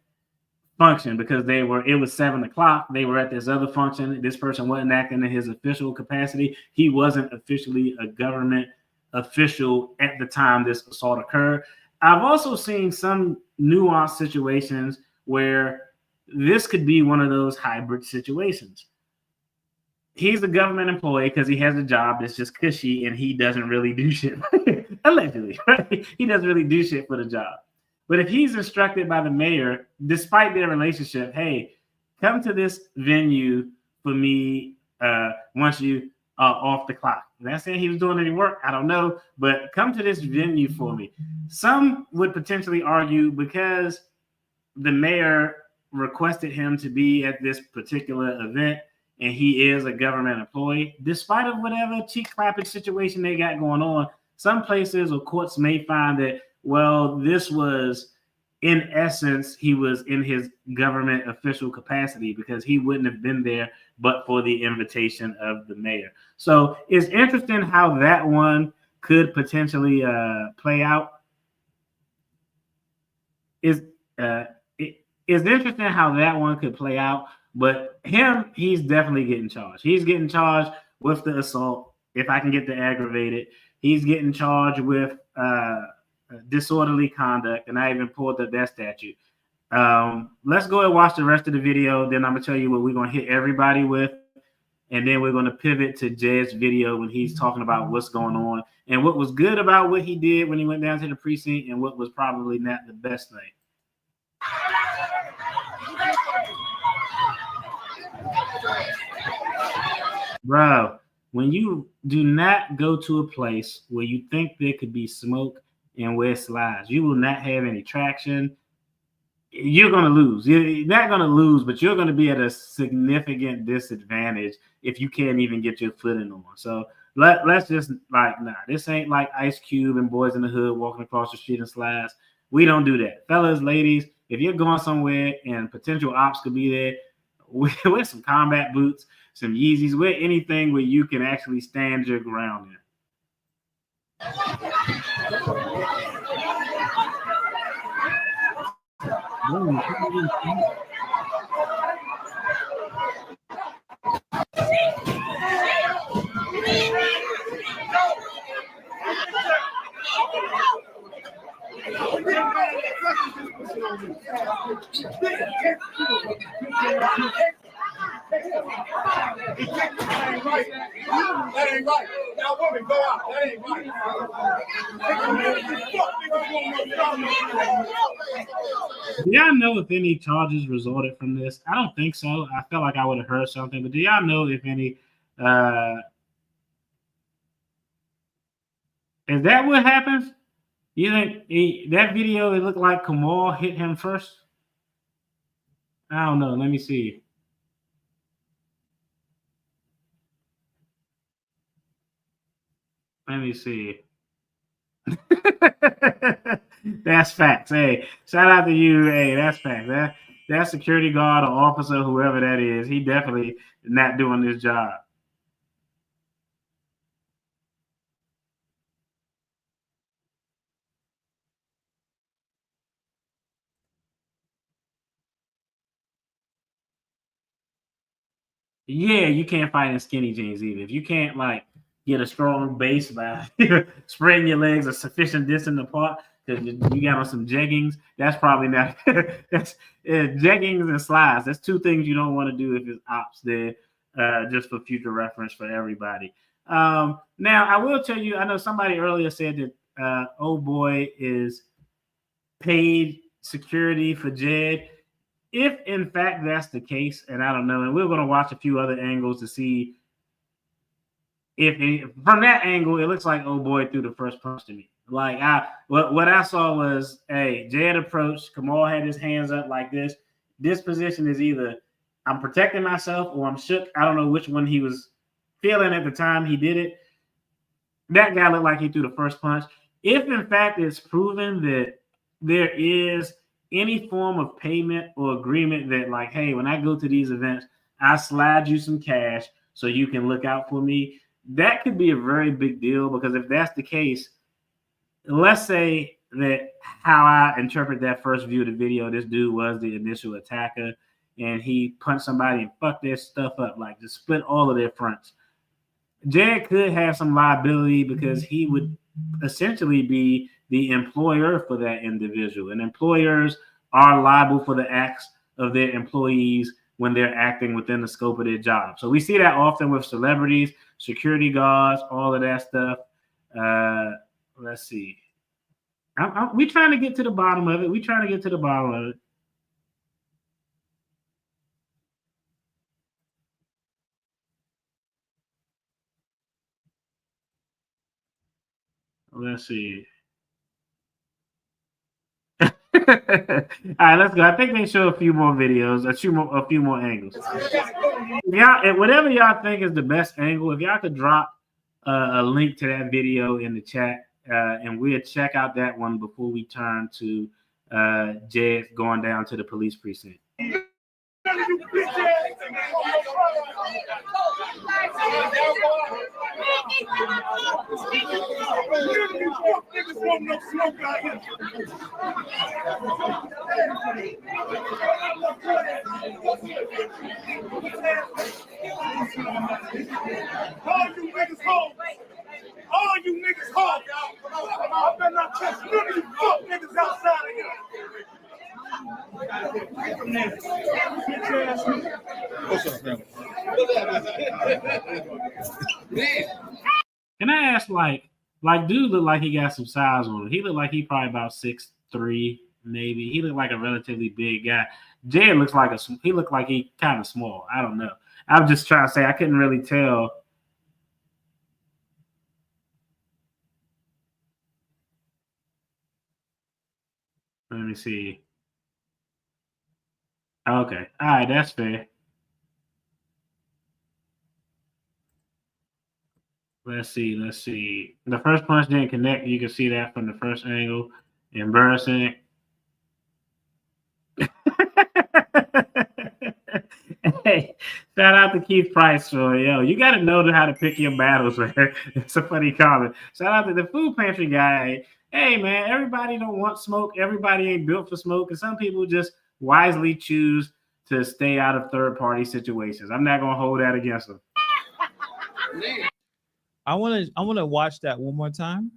function, because it was 7 o'clock. They were at this other function. This person wasn't acting in his official capacity. He wasn't officially a government official at the time this assault occurred. I've also seen some nuanced situations where this could be one of those hybrid situations. He's a government employee because he has a job that's just cushy and he doesn't really do shit. Allegedly, right? He doesn't really do shit for the job. But if he's instructed by the mayor, despite their relationship, hey, come to this venue for me once you are off the clock. Not saying he was doing any work, I don't know, but come to this venue for me. Some would potentially argue because the mayor requested him to be at this particular event and he is a government employee, despite of whatever cheek clapping situation they got going on, some places or courts may find that, well, this was, in essence, he was in his government official capacity because he wouldn't have been there but for the invitation of the mayor. So it's interesting how that one could potentially play out. It's interesting how that one could play out, but he's definitely getting charged. He's getting charged with the assault, if I can get the aggravated. He's getting charged with disorderly conduct, and I even pulled up that statute. Let's go and watch the rest of the video. Then I'm gonna tell you what we're gonna hit everybody with, and then we're gonna pivot to Jed's video when he's talking about what's going on and what was good about what he did when he went down to the precinct, and what was probably not the best thing. Bro, when you do not go to a place where you think there could be smoke and wear slides, you will not have any traction. You're going to lose. You're not going to lose, but you're going to be at a significant disadvantage if you can't even get your footing on. So let's just this ain't like Ice Cube and Boys in the Hood walking across the street in slides. We don't do that. Fellas, ladies, if you're going somewhere and potential ops could be there, wear some combat boots, some Yeezys, wear anything where you can actually stand your ground in. That ain't right. Now, women, go out. That ain't right. Do y'all know if any charges resulted from this? I don't think so. I felt like I would have heard something, but do y'all know if any? Is that what happens? You think that video, it looked like Kamal hit him first? I don't know. Let me see. Let me see. That's facts. Hey, shout out to you. Hey, that's facts. That security guard or officer, whoever that is, he definitely not doing this job. Yeah, you can't fight in skinny jeans either. If you can't get a strong base by spreading your legs a sufficient distance apart because you got on some jeggings, that's probably not. That's jeggings and slides. That's two things you don't want to do if it's ops there. Just for future reference for everybody. Now I will tell you. I know somebody earlier said that old boy is paid security for Jed. If in fact that's the case, and I don't know, and we're going to watch a few other angles to see if from that angle, it looks like old boy threw the first punch to me. What I saw was, hey, Jed approached, Kamal had his hands up like this. This position is either I'm protecting myself or I'm shook. I don't know which one he was feeling at the time he did it. That guy looked like he threw the first punch. If in fact it's proven that there is any form of payment or agreement that hey, when I go to these events, I slide you some cash so you can look out for me, that could be a very big deal, because if that's the case, let's say that how I interpret that first view of the video, this dude was the initial attacker and he punched somebody and fucked their stuff up, like just split all of their fronts. Jed could have some liability because he would essentially be the employer for that individual, and employers are liable for the acts of their employees when they're acting within the scope of their job. So we see that often with celebrities, security guards, all of that stuff. Let's see. We trying to get to the bottom of it. We trying to get to the bottom of it. Let's see. All right, let's go. I think they show a few more videos, a few more angles. Yeah, whatever y'all think is the best angle, if y'all could drop a link to that video in the chat, and we'll check out that one before we turn to Jed going down to the police precinct. All you niggas home. I better not touch none of you fuck niggas outside of here. Can I ask, like dude look like he got some size on him. He looked like he probably about 6'3", maybe. He looked like a relatively big guy. Jed looks like he looked like he kind of small. I don't know. I'm just trying to say I couldn't really tell. Let me see. Okay. All right, that's fair. Let's see. The first punch didn't connect. You can see that from the first angle. Embarrassing. Hey, shout out to Keith Price for you got to know how to pick your battles, man. It's a funny comment. Shout out to the food pantry guy. Hey, man, everybody don't want smoke. Everybody ain't built for smoke, and some people just wisely choose to stay out of third-party situations. I'm not gonna hold that against them. I want to watch that one more time.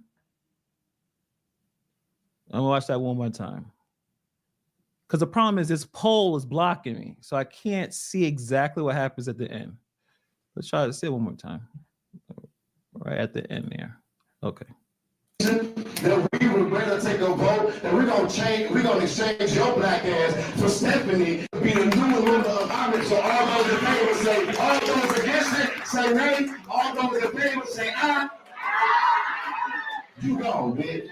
I'm gonna watch that one more time. Because the problem is this pole is blocking me, so I can't see exactly what happens at the end. Let's try to say it one more time. Right at the end there. Okay. That we would rather take a vote, that we're gonna exchange your black ass for Stephanie to be the new member of Congress. So all those in favor say, all those against it say nay, all those in favor say aye. You go, bitch.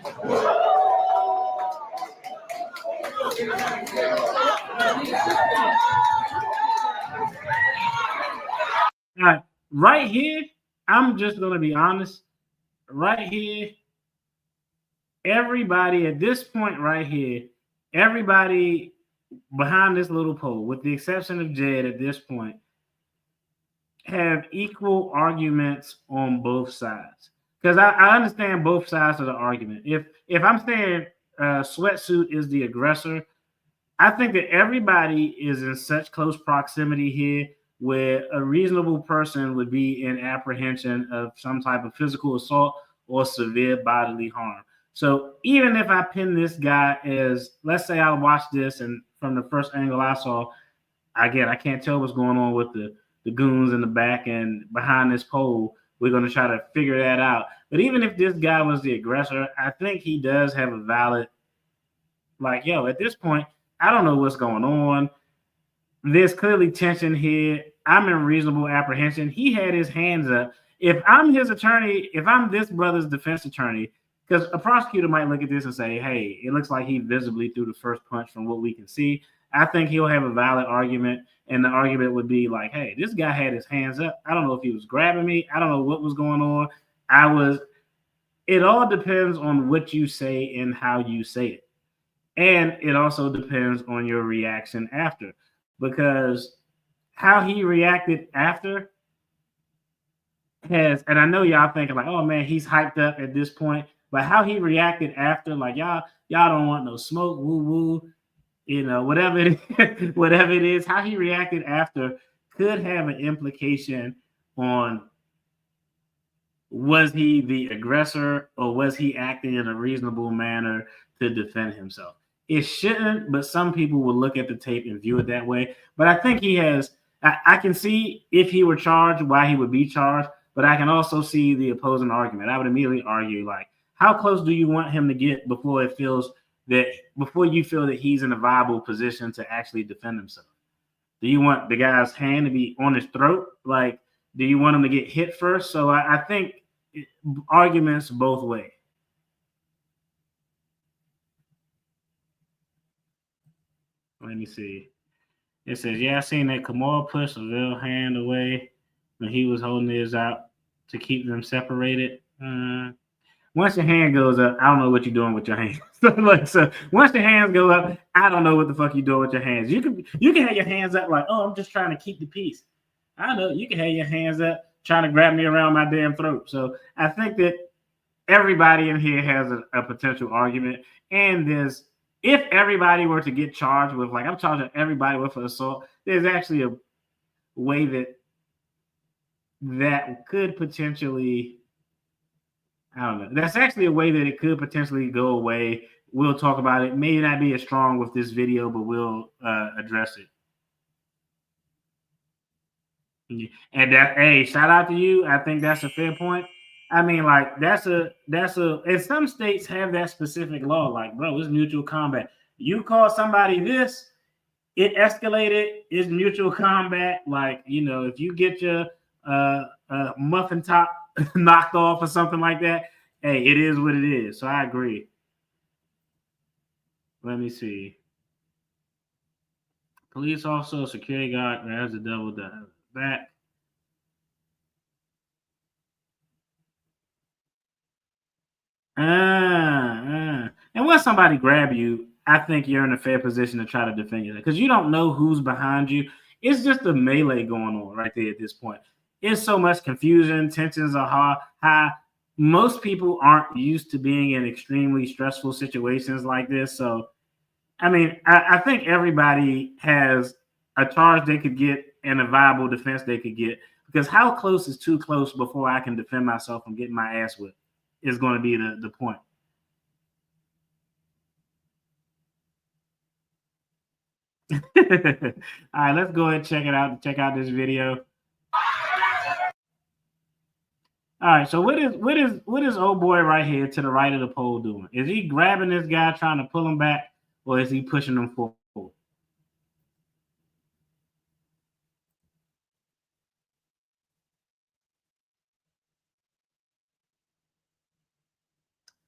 All right, right here, I'm just gonna be honest. Right here, everybody at this point right here, everybody behind this little pole, with the exception of Jed at this point, have equal arguments on both sides. Because I understand both sides of the argument. If I'm saying Sweatsuit is the aggressor, I think that everybody is in such close proximity here where a reasonable person would be in apprehension of some type of physical assault or severe bodily harm. So even if I pin this guy as, let's say I watched this and from the first angle I saw, I can't tell what's going on with the goons in the back and behind this pole. We're going to try to figure that out. But even if this guy was the aggressor, I think he does have a valid, at this point, I don't know what's going on. There's clearly tension here. I'm in reasonable apprehension. He had his hands up. If I'm his attorney, if I'm this brother's defense attorney, because a prosecutor might look at this and say, hey, it looks like he visibly threw the first punch from what we can see. I think he'll have a valid argument. And the argument would be like, hey, this guy had his hands up. I don't know if he was grabbing me. I don't know what was going on. It all depends on what you say and how you say it. And it also depends on your reaction after, because how he reacted after, has, and I know y'all thinking like, oh man, he's hyped up at this point, but how he reacted after, like y'all don't want no smoke, woo woo, you know, whatever it is, whatever it is, how he reacted after could have an implication on was he the aggressor or was he acting in a reasonable manner to defend himself. It shouldn't, but some people will look at the tape and view it that way. But I think he has, I can see if he were charged, why he would be charged, but I can also see the opposing argument. I would immediately argue, like, how close do you want him to get before it feels that, before you feel that he's in a viable position to actually defend himself? Do you want the guy's hand to be on his throat? Like, do you want him to get hit first? So I think arguments both ways. Let me see. It says, yeah, I seen that Kamal push a little hand away when he was holding his out to keep them separated. Once your hand goes up, I don't know what you're doing with your hands. So once your hands go up, I don't know what the fuck you're doing with your hands. You can have your hands up like, oh, I'm just trying to keep the peace. I don't know. You can have your hands up trying to grab me around my damn throat. So I think that everybody in here has a potential argument. And if everybody were to get charged with, like, I'm charging everybody with assault, there's actually a way that could potentially, I don't know. That's actually a way that it could potentially go away. We'll talk about it. Maybe not be as strong with this video, but we'll address it. And that, hey, shout out to you. I think that's a fair point. I mean, like, that's a, and some states have that specific law. Like, bro, it's mutual combat. You call somebody this, it escalated, it's mutual combat. Like, you know, if you get your muffin top knocked off or something like that, hey, it is what it is. So I agree. Let me see. Police officer, security guard grabs the devil back. And when somebody grab you, I think you're in a fair position to try to defend yourself because you don't know who's behind you. It's just a melee going on right there at this point. It's so much confusion, tensions are high. Most people aren't used to being in extremely stressful situations like this. So, I mean, I think everybody has a charge they could get and a viable defense they could get, because how close is too close before I can defend myself from getting my ass whipped is going to be the point. All right, let's go ahead and check it out. Check out this video. All right, so what is old boy right here to the right of the pole doing? Is he grabbing this guy trying to pull him back, or is he pushing him forward?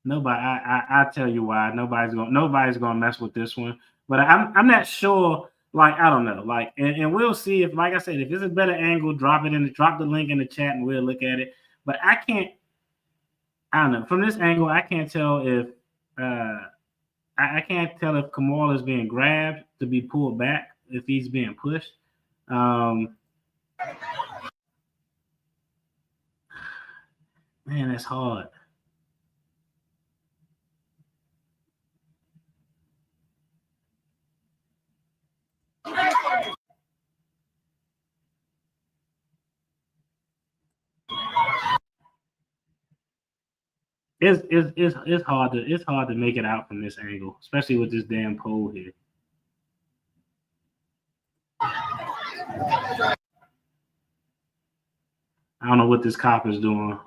Nobody. I tell you why. Nobody's gonna mess with this one. But I'm not sure. Like, I don't know. Like, and we'll see if, like I said, if it's a better angle, drop the link in the chat and we'll look at it. But I don't know. From this angle, I can't tell if I can't tell if Kamal is being grabbed to be pulled back, if he's being pushed. Man, that's hard. It's hard to make it out from this angle, especially with this damn pole here. I don't know what this cop is doing.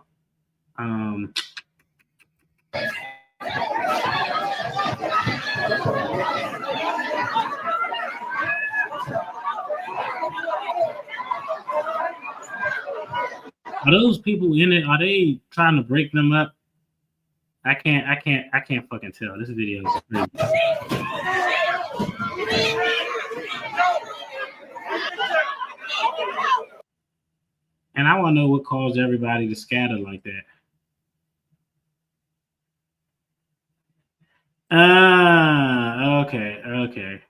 Are those people in it? Are they trying to break them up? I can't fucking tell. This video is crazy. And I want to know what caused everybody to scatter like that. Okay.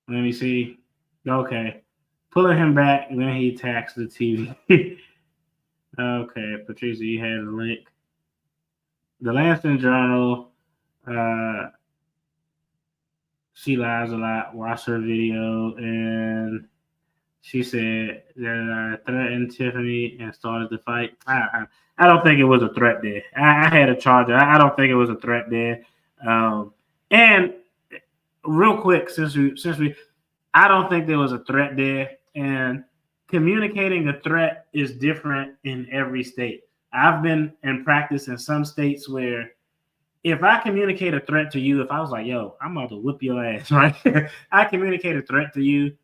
Let me see. Okay. pulling him back, and then he attacks the TV. Okay, Patricia, you had a link. The Lansing Journal, she lies a lot. Watch her video, and she said that I threatened Tiffany and started the fight. I don't think it was a threat there. I had a charger. I don't think it was a threat there. And real quick, since we, I don't think there was a threat there. And communicating a threat is different in every state. I've been in practice in some states where if I communicate a threat to you, if I was like, yo, I'm about to whip your ass, right? I communicate a threat to you,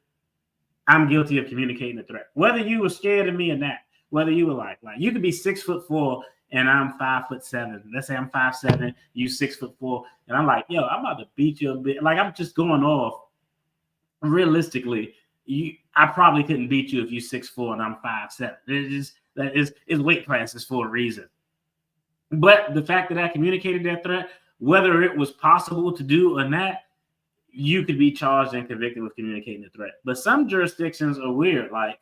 I'm guilty of communicating a threat. Whether you were scared of me or not, whether you were like you could be 6'4" and I'm 5'7". Let's say I'm 5'7", you 6'4", and I'm like, yo, I'm about to beat you a bit. Like I'm just going off. Realistically, I probably couldn't beat you if you're 6'4" and I'm 5'7". It's weight classes for a reason. But the fact that I communicated that threat, whether it was possible to do or not, you could be charged and convicted with communicating a threat. But some jurisdictions are weird. Like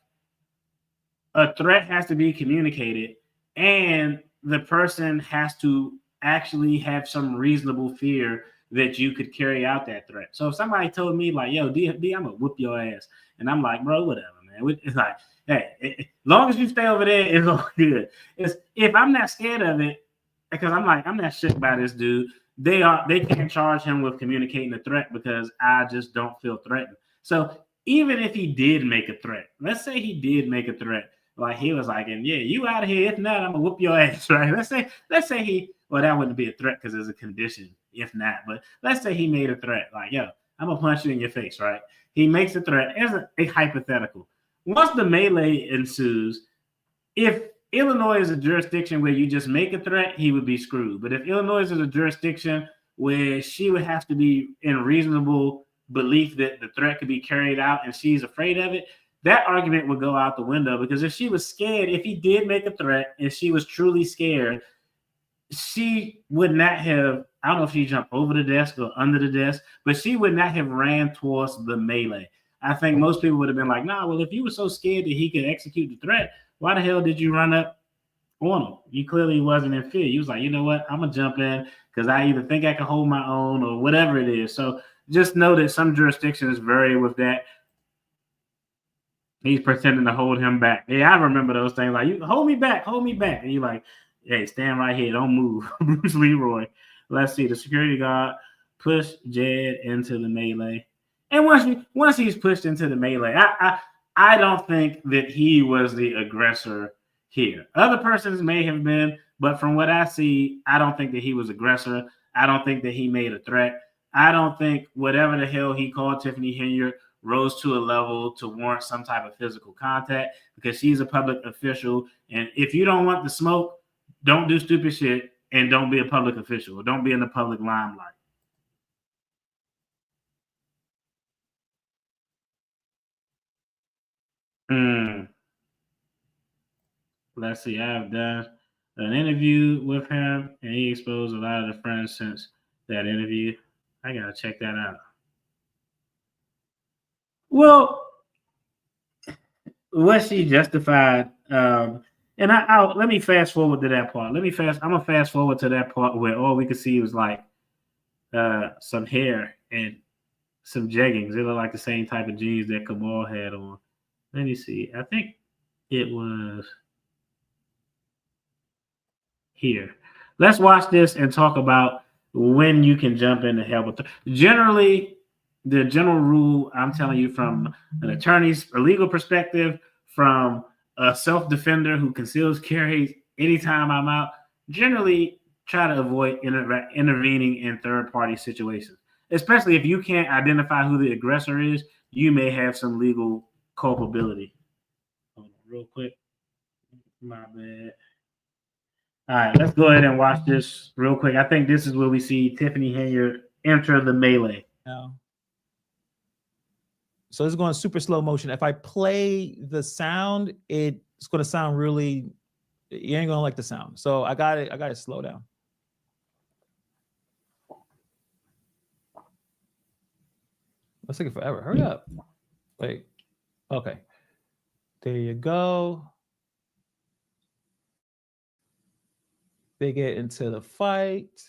a threat has to be communicated and the person has to actually have some reasonable fear that you could carry out that threat. So if somebody told me like, yo, D, I'm gonna whoop your ass. And I'm like, bro, whatever, man. It's like, hey, as long as you stay over there, it's all good. If I'm not scared of it, because I'm like, I'm not shook by this dude. They can't charge him with communicating a threat because I just don't feel threatened. So even if he did make a threat, let's say he did make a threat, like he was like, and yeah, you out of here. If not, I'm gonna whoop your ass, right? Let's say he, well, that wouldn't be a threat because there's a condition, if not. But let's say he made a threat, like, yo, I'm gonna punch you in your face, right? He makes a threat as a hypothetical. Once the melee ensues, if Illinois is a jurisdiction where you just make a threat, he would be screwed. But if Illinois is a jurisdiction where she would have to be in reasonable belief that the threat could be carried out and she's afraid of it, that argument would go out the window. Because if she was scared, if he did make a threat and she was truly scared, she would not have, I don't know if she jumped over the desk or under the desk, but she would not have ran towards the melee. I think most people would have been like, nah, well, if you were so scared that he could execute the threat, why the hell did you run up on him? You clearly wasn't in fear. You was like, you know what? I'm going to jump in because I either think I can hold my own or whatever it is. So just know that some jurisdictions vary with that. He's pretending to hold him back. Yeah, I remember those things. Like, you hold me back. And you're like, hey, stand right here. Don't move. Bruce Leroy. Let's see. The security guard pushed Jed into the melee. And once he's pushed into the melee, I don't think that he was the aggressor here. Other persons may have been, but from what I see, I don't think that he was aggressor. I don't think that he made a threat. I don't think whatever the hell he called Tiffany Henyard rose to a level to warrant some type of physical contact because she's a public official. And if you don't want the smoke, don't do stupid shit and don't be a public official. Don't be in the public limelight. Let's see. I've done an interview with him, and he exposed a lot of the friends since that interview. I gotta check that out. Well, was she justified? And I'll let me fast forward to that part. I'm gonna fast forward to that part where all we could see was like some hair and some jeggings. They look like the same type of jeans that Kamal had on. Let me see. I think it was here. Let's watch this and talk about when you can jump in to help. Generally, the general rule I'm telling you from an attorney's or legal perspective, from a self-defender who conceals carries anytime I'm out, generally try to avoid intervening in third-party situations, especially if you can't identify who the aggressor is. You may have some legal culpability. Hold on, real quick. My bad. All right, let's go ahead and watch this real quick. I think this is where we see Tiffany Henyard enter the melee. No. So it's going super slow motion. If I play the sound, it's going to sound really, you ain't going to like the sound. So I got to slow down. That's taking forever. Hurry up. Wait. Okay. There you go. They get into the fight.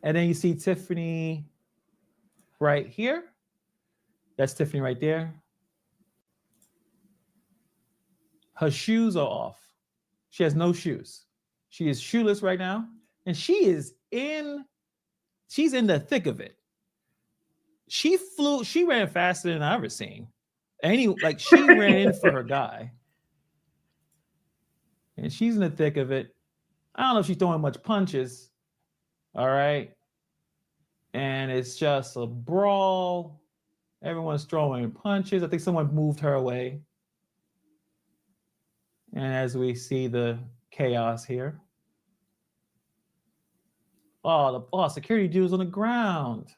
And then you see Tiffany right here. That's Tiffany right there. Her shoes are off. She has no shoes. She is shoeless right now. And she's in the thick of it. She ran faster than I've ever seen. She ran in for her guy. And she's in the thick of it. I don't know if she's throwing much punches. All right. And it's just a brawl. Everyone's throwing punches. I think someone moved her away. And as we see the chaos here. Oh, security dude's on the ground.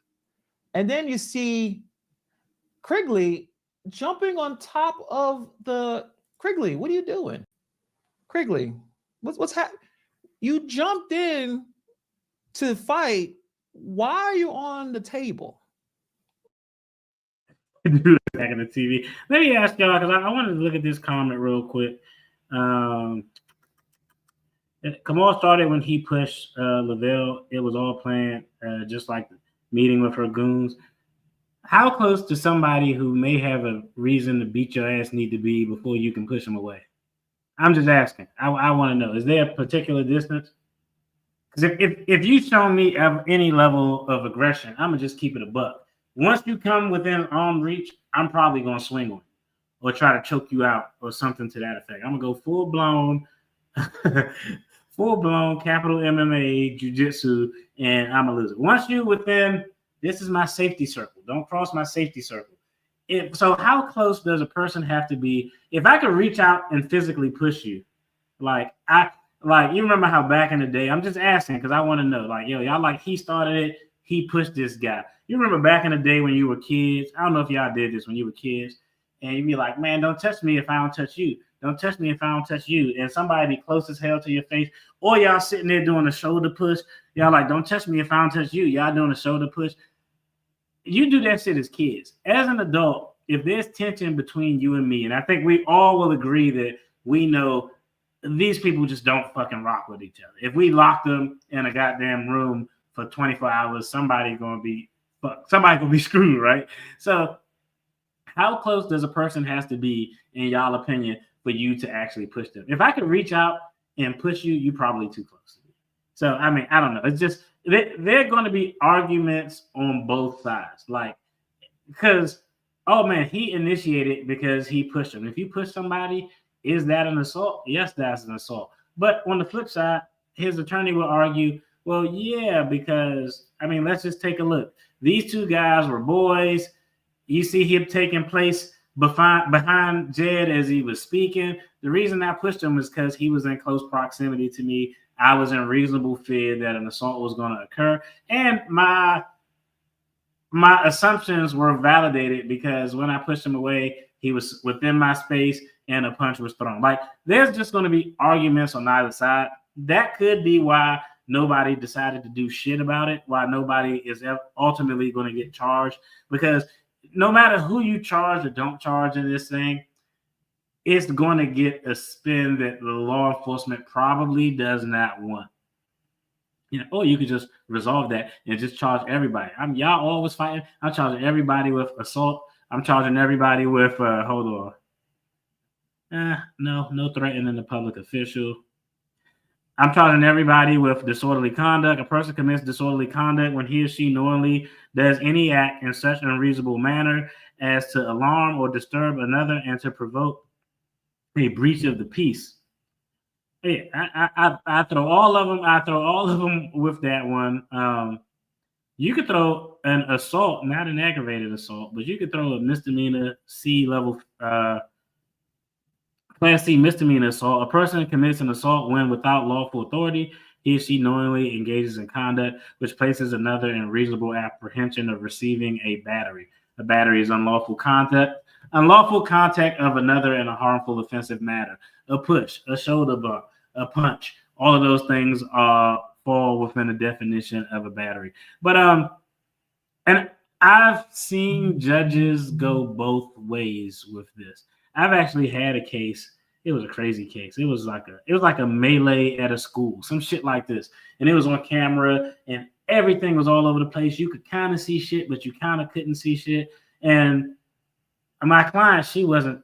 And then you see Krigley jumping on top of the Krigley. What are you doing? Krigley, what's happening? You jumped in to fight. Why are you on the table? Do it back in the TV. Let me ask y'all, because I wanted to look at this comment real quick. Kamal started when he pushed Lavelle. It was all planned, just like the meeting with her goons. How close to somebody who may have a reason to beat your ass need to be before you can push them away? I'm just asking. I want to know. Is there a particular distance? Because if you show me any level of aggression, I'm going to just keep it a buck. Once you come within arm reach, I'm probably going to swing on you or try to choke you out or something to that effect. I'm going to go full-blown capital MMA, jiu-jitsu, and I'm a loser. Once you within, this is my safety circle. Don't cross my safety circle. So how close does a person have to be? If I could reach out and physically push you, you remember how back in the day, I'm just asking because I want to know, y'all he started it, he pushed this guy. You remember back in the day when you were kids? I don't know if y'all did this when you were kids, and you'd be like, man, don't touch me if I don't touch you. Don't touch me if I don't touch you. And somebody be close as hell to your face, or y'all sitting there doing a shoulder push. Y'all don't touch me if I don't touch you. Y'all doing a shoulder push. You do that shit as kids. As an adult, if there's tension between you and me, and I think we all will agree that we know these people just don't fucking rock with each other. If we lock them in a goddamn room for 24 hours, somebody's gonna be screwed, right? So how close does a person has to be, in y'all opinion, for you to actually push them? If I could reach out and push you, you're probably too close to me. So, I mean, I don't know. It's just, there are going to be arguments on both sides. Because, oh man, he initiated because he pushed him. If you push somebody, is that an assault? Yes, that's an assault. But on the flip side, his attorney will argue, well, yeah, because, I mean, let's just take a look. These two guys were boys. You see him taking place behind Jed as he was speaking. The reason I pushed him is because he was in close proximity to me. I was in reasonable fear that an assault was going to occur. And my assumptions were validated because when I pushed him away, he was within my space and a punch was thrown. There's just going to be arguments on either side. That could be why nobody decided to do shit about it, why nobody is ultimately going to get charged. Because no matter who you charge or don't charge in this thing, it's going to get a spin that the law enforcement probably does not want. Or you could just resolve that and just charge everybody. Y'all always fighting. I'm charging everybody with assault. I'm charging everybody with no threatening the public official. I'm charging everybody with disorderly conduct. A person commits disorderly conduct when he or she knowingly does any act in such an unreasonable manner as to alarm or disturb another and to provoke a breach of the peace. Yeah, I throw all of them. I throw all of them with that one. You could throw an assault, not an aggravated assault, but you could throw a misdemeanor C level, Class C misdemeanor assault. A person commits an assault when, without lawful authority, he or she knowingly engages in conduct which places another in reasonable apprehension of receiving a battery. A battery is unlawful contact of another in a harmful, offensive manner. A push, a shoulder bump, a punch. All of those things fall within the definition of a battery. But and I've seen judges go both ways with this. I've actually had a case. It was a crazy case. It was like a melee at a school, some shit like this, and it was on camera, and everything was all over the place. You could kind of see shit, but you kind of couldn't see shit. And my client, she wasn't.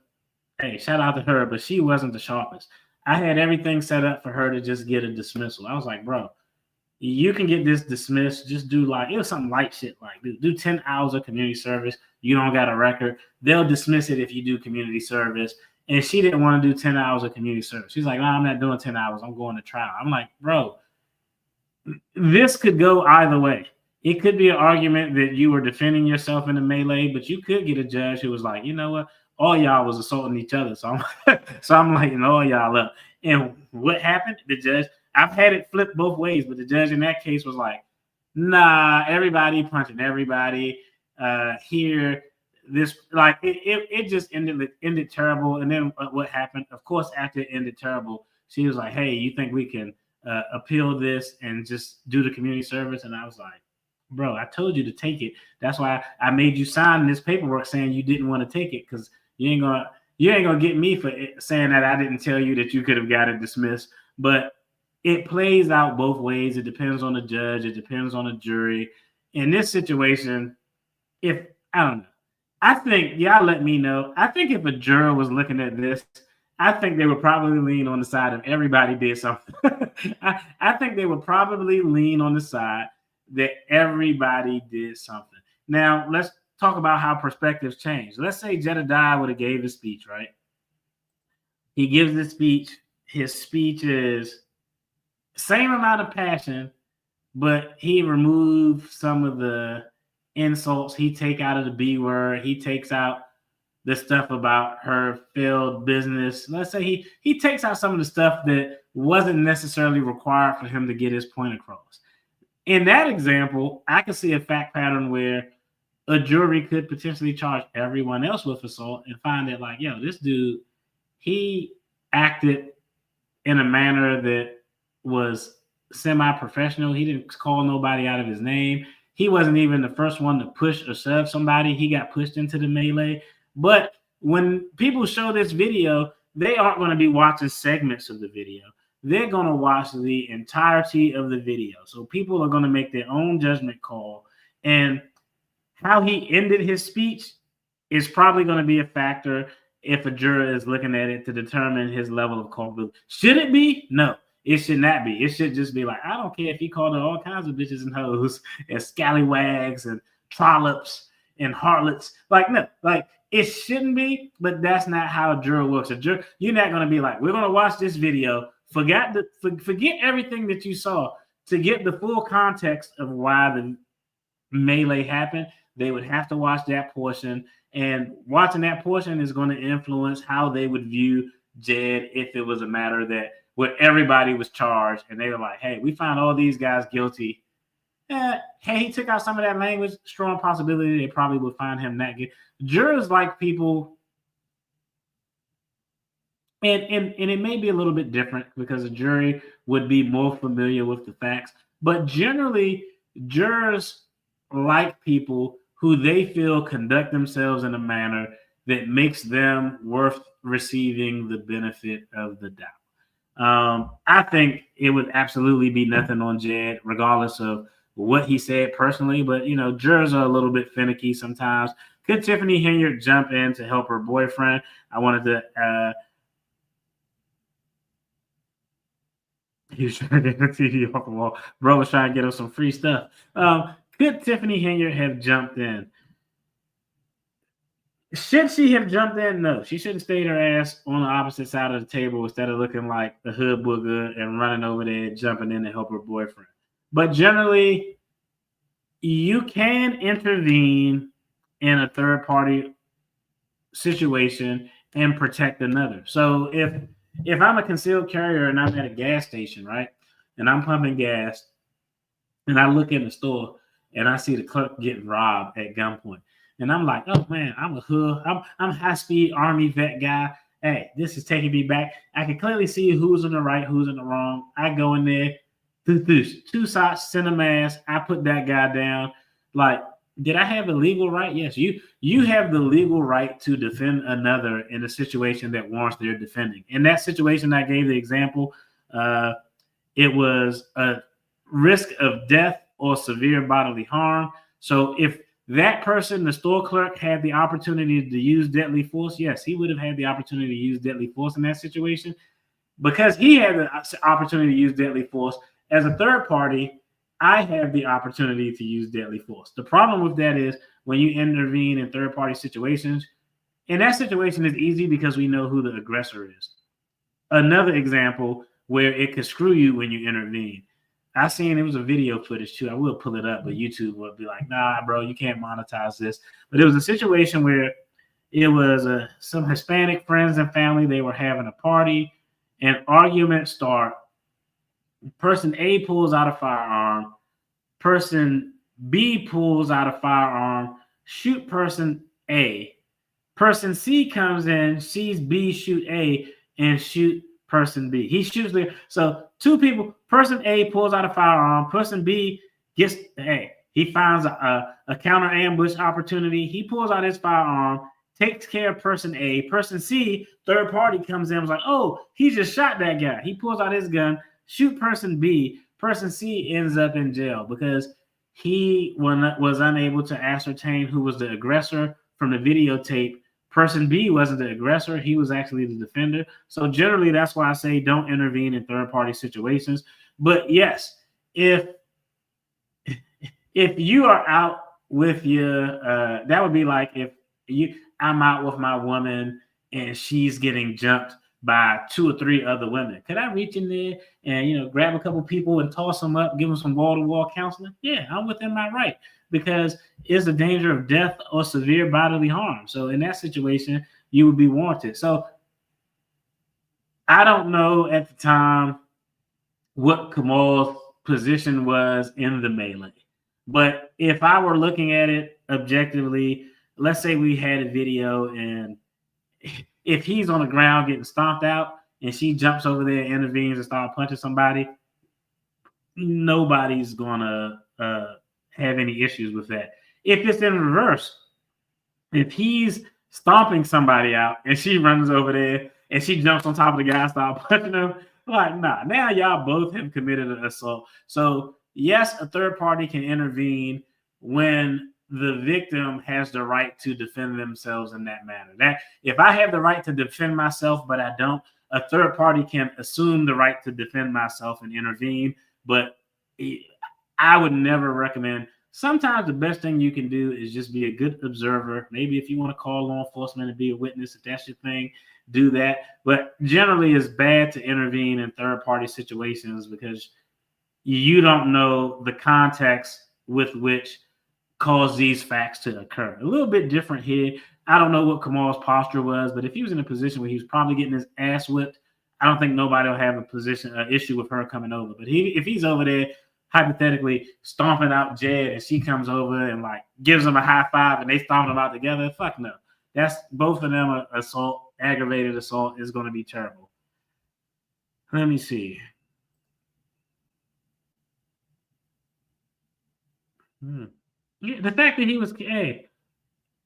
Hey, shout out to her, but she wasn't the sharpest. I had everything set up for her to just get a dismissal. I was like, bro, you can get this dismissed. Just do like, it was something light shit, like do 10 hours of community service. You don't got a record. They'll dismiss it if you do community service. And she didn't want to do 10 hours of community service. She's like, no, I'm not doing 10 hours. I'm going to trial. I'm like, bro, this could go either way. It could be an argument that you were defending yourself in a melee, but you could get a judge who was like, you know what? All y'all was assaulting each other. So I'm lighting all y'all up. And what happened? The judge, I've had it flip both ways, but the judge in that case was like, nah, everybody punching everybody here. This like it just ended terrible. And then what happened? Of course, after it ended terrible, she was like, hey, you think we can appeal this and just do the community service? And I was like, bro, I told you to take it. That's why I made you sign this paperwork saying you didn't want to take it, because you ain't gonna get me for saying that I didn't tell you that you could have got it dismissed. But it plays out both ways. It depends on the judge. It depends on the jury. In this situation, I don't know. I think y'all let me know. I think if a juror was looking at this, I think they would probably lean on the side of everybody did something. I think they would probably lean on the side that everybody did something. Now, let's talk about how perspectives change. Let's say Jedediah would have gave his speech, right? He gives the speech. His speech is same amount of passion, but he removed some of the insults. He take out of the B word. He takes out the stuff about her failed business. Let's say he takes out some of the stuff that wasn't necessarily required for him to get his point across. In that example, I can see a fact pattern where a jury could potentially charge everyone else with assault and find that, like, yo, this dude, he acted in a manner that was semi-professional. He didn't call nobody out of his name. He wasn't even the first one to push or shove somebody. He got pushed into the melee. But when people show this video, they aren't going to be watching segments of the video. They're going to watch the entirety of the video. So people are going to make their own judgment call. And how he ended his speech is probably going to be a factor if a juror is looking at it to determine his level of culpability. Should it be? No, it should not be. It should just be like, I don't care if he called her all kinds of bitches and hoes and scallywags and trollops and harlots. Like, no, like it shouldn't be, but that's not how a juror works. A juror, you're not going to be like, we're going to watch this video, forget everything that you saw to get the full context of why the melee happened. They would have to watch that portion, and watching that portion is going to influence how they would view Jed if it was a matter that where everybody was charged and they were like, hey, we found all these guys guilty. Hey, he took out some of that language. Strong possibility they probably would find him that good. Jurors like people, and it may be a little bit different because a jury would be more familiar with the facts, but generally jurors like people who they feel conduct themselves in a manner that makes them worth receiving the benefit of the doubt. I think it would absolutely be nothing on Jed, regardless of what he said personally. But, you know, jurors are a little bit finicky sometimes. Could Tiffany Henyard jump in to help her boyfriend? I wanted to he was trying to get the TV off the wall. Bro was trying to get him some free stuff. Could Tiffany Henyard have jumped in? Should she have jumped in? No, she shouldn't stayed her ass on the opposite side of the table instead of looking like the hood booger and running over there, jumping in to help her boyfriend. But generally, you can intervene in a third-party situation and protect another. So if I'm a concealed carrier and I'm at a gas station, right, and I'm pumping gas, and I look in the store and I see the clerk getting robbed at gunpoint, and I'm like, oh man, I'm a hood, I'm high-speed Army vet guy. Hey, this is taking me back. I can clearly see who's in the right, who's in the wrong. I go in there, two shots, send a mask. I put that guy down. Like, Did I have the legal right? Yes, you have the legal right to defend another in a situation that warrants their defending. In that situation, I gave the example. It was a risk of death or severe bodily harm. So if that person, the store clerk, had the opportunity to use deadly force, yes, he would have had the opportunity to use deadly force in that situation. Because he had the opportunity to use deadly force, as a third party, I have the opportunity to use deadly force. The problem with that is when you intervene in third party situations, and that situation is easy because we know who the aggressor is. Another example where it could screw you when you intervene. I seen it was a video footage too. I will pull it up, but YouTube would be like, nah, bro, you can't monetize this. But it was a situation where it was some Hispanic friends and family. They were having a party. An argument start. Person A pulls out a firearm. Person B pulls out a firearm. Shoot person A. Person C comes in, sees B shoot A, and shoot person B. He shoots the so two people. Person A pulls out a firearm. Person B gets A. He finds a counter ambush opportunity. He pulls out his firearm, takes care of person A. Person C, third party, comes in, was like, oh, he just shot that guy. He pulls out his gun, shoot person B. Person C ends up in jail because he was unable to ascertain who was the aggressor from the videotape. Person B wasn't the aggressor. He was actually the defender. So generally, that's why I say don't intervene in third-party situations. But yes, if you are out with your, that would be like if I'm out with my woman and she's getting jumped by 2 or 3 other women. Could I reach in there and, grab a couple people and toss them up, give them some wall-to-wall counseling? Yeah, I'm within my right because it's a danger of death or severe bodily harm. So in that situation, you would be warranted. So I don't know at the time what Kamal's position was in the melee. But if I were looking at it objectively, let's say we had a video and if he's on the ground getting stomped out and she jumps over there, intervenes and starts punching somebody, nobody's going to have any issues with that. If it's in reverse, if he's stomping somebody out and she runs over there and she jumps on top of the guy and starts punching him, like, nah, now y'all both have committed an assault. So yes, a third party can intervene when the victim has the right to defend themselves in that manner. That if I have the right to defend myself, but I don't, a third party can assume the right to defend myself and intervene. But I would never recommend. Sometimes the best thing you can do is just be a good observer. Maybe if you want to call law enforcement and be a witness, if that's your thing, do that. But generally, it's bad to intervene in third-party situations because you don't know the context with which caused these facts to occur. A little bit different here. I don't know what Kamal's posture was, but if he was in a position where he was probably getting his ass whipped, I don't think nobody will have an issue with her coming over. But if he's over there, hypothetically stomping out Jed and she comes over and like gives him a high five and they stomp him out together, fuck no. That's both of them assault, aggravated assault is going to be terrible. Let me see. Yeah, the fact that he was,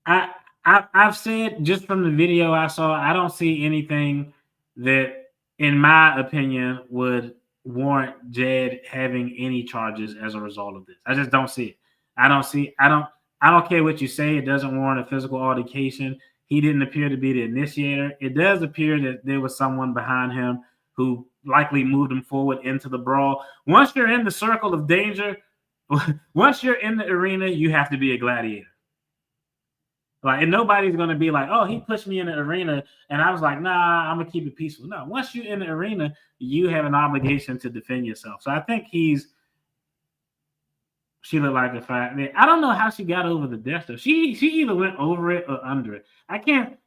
I've said just from the video I saw, I don't see anything that, in my opinion, would warrant Jed having any charges as a result of this. I just don't see it. I don't care what you say. It doesn't warrant a physical altercation. He didn't appear to be the initiator. It does appear that there was someone behind him who likely moved him forward into the brawl. Once you're in the circle of danger, once you're in the arena, you have to be a gladiator. Like, and nobody's going to be like, oh, he pushed me in the arena, and I was like, nah, I'm going to keep it peaceful. No, once you're in the arena, you have an obligation to defend yourself. So I think she looked like a fight. I don't know how she got over the death, though. She either went over it or under it. I can't,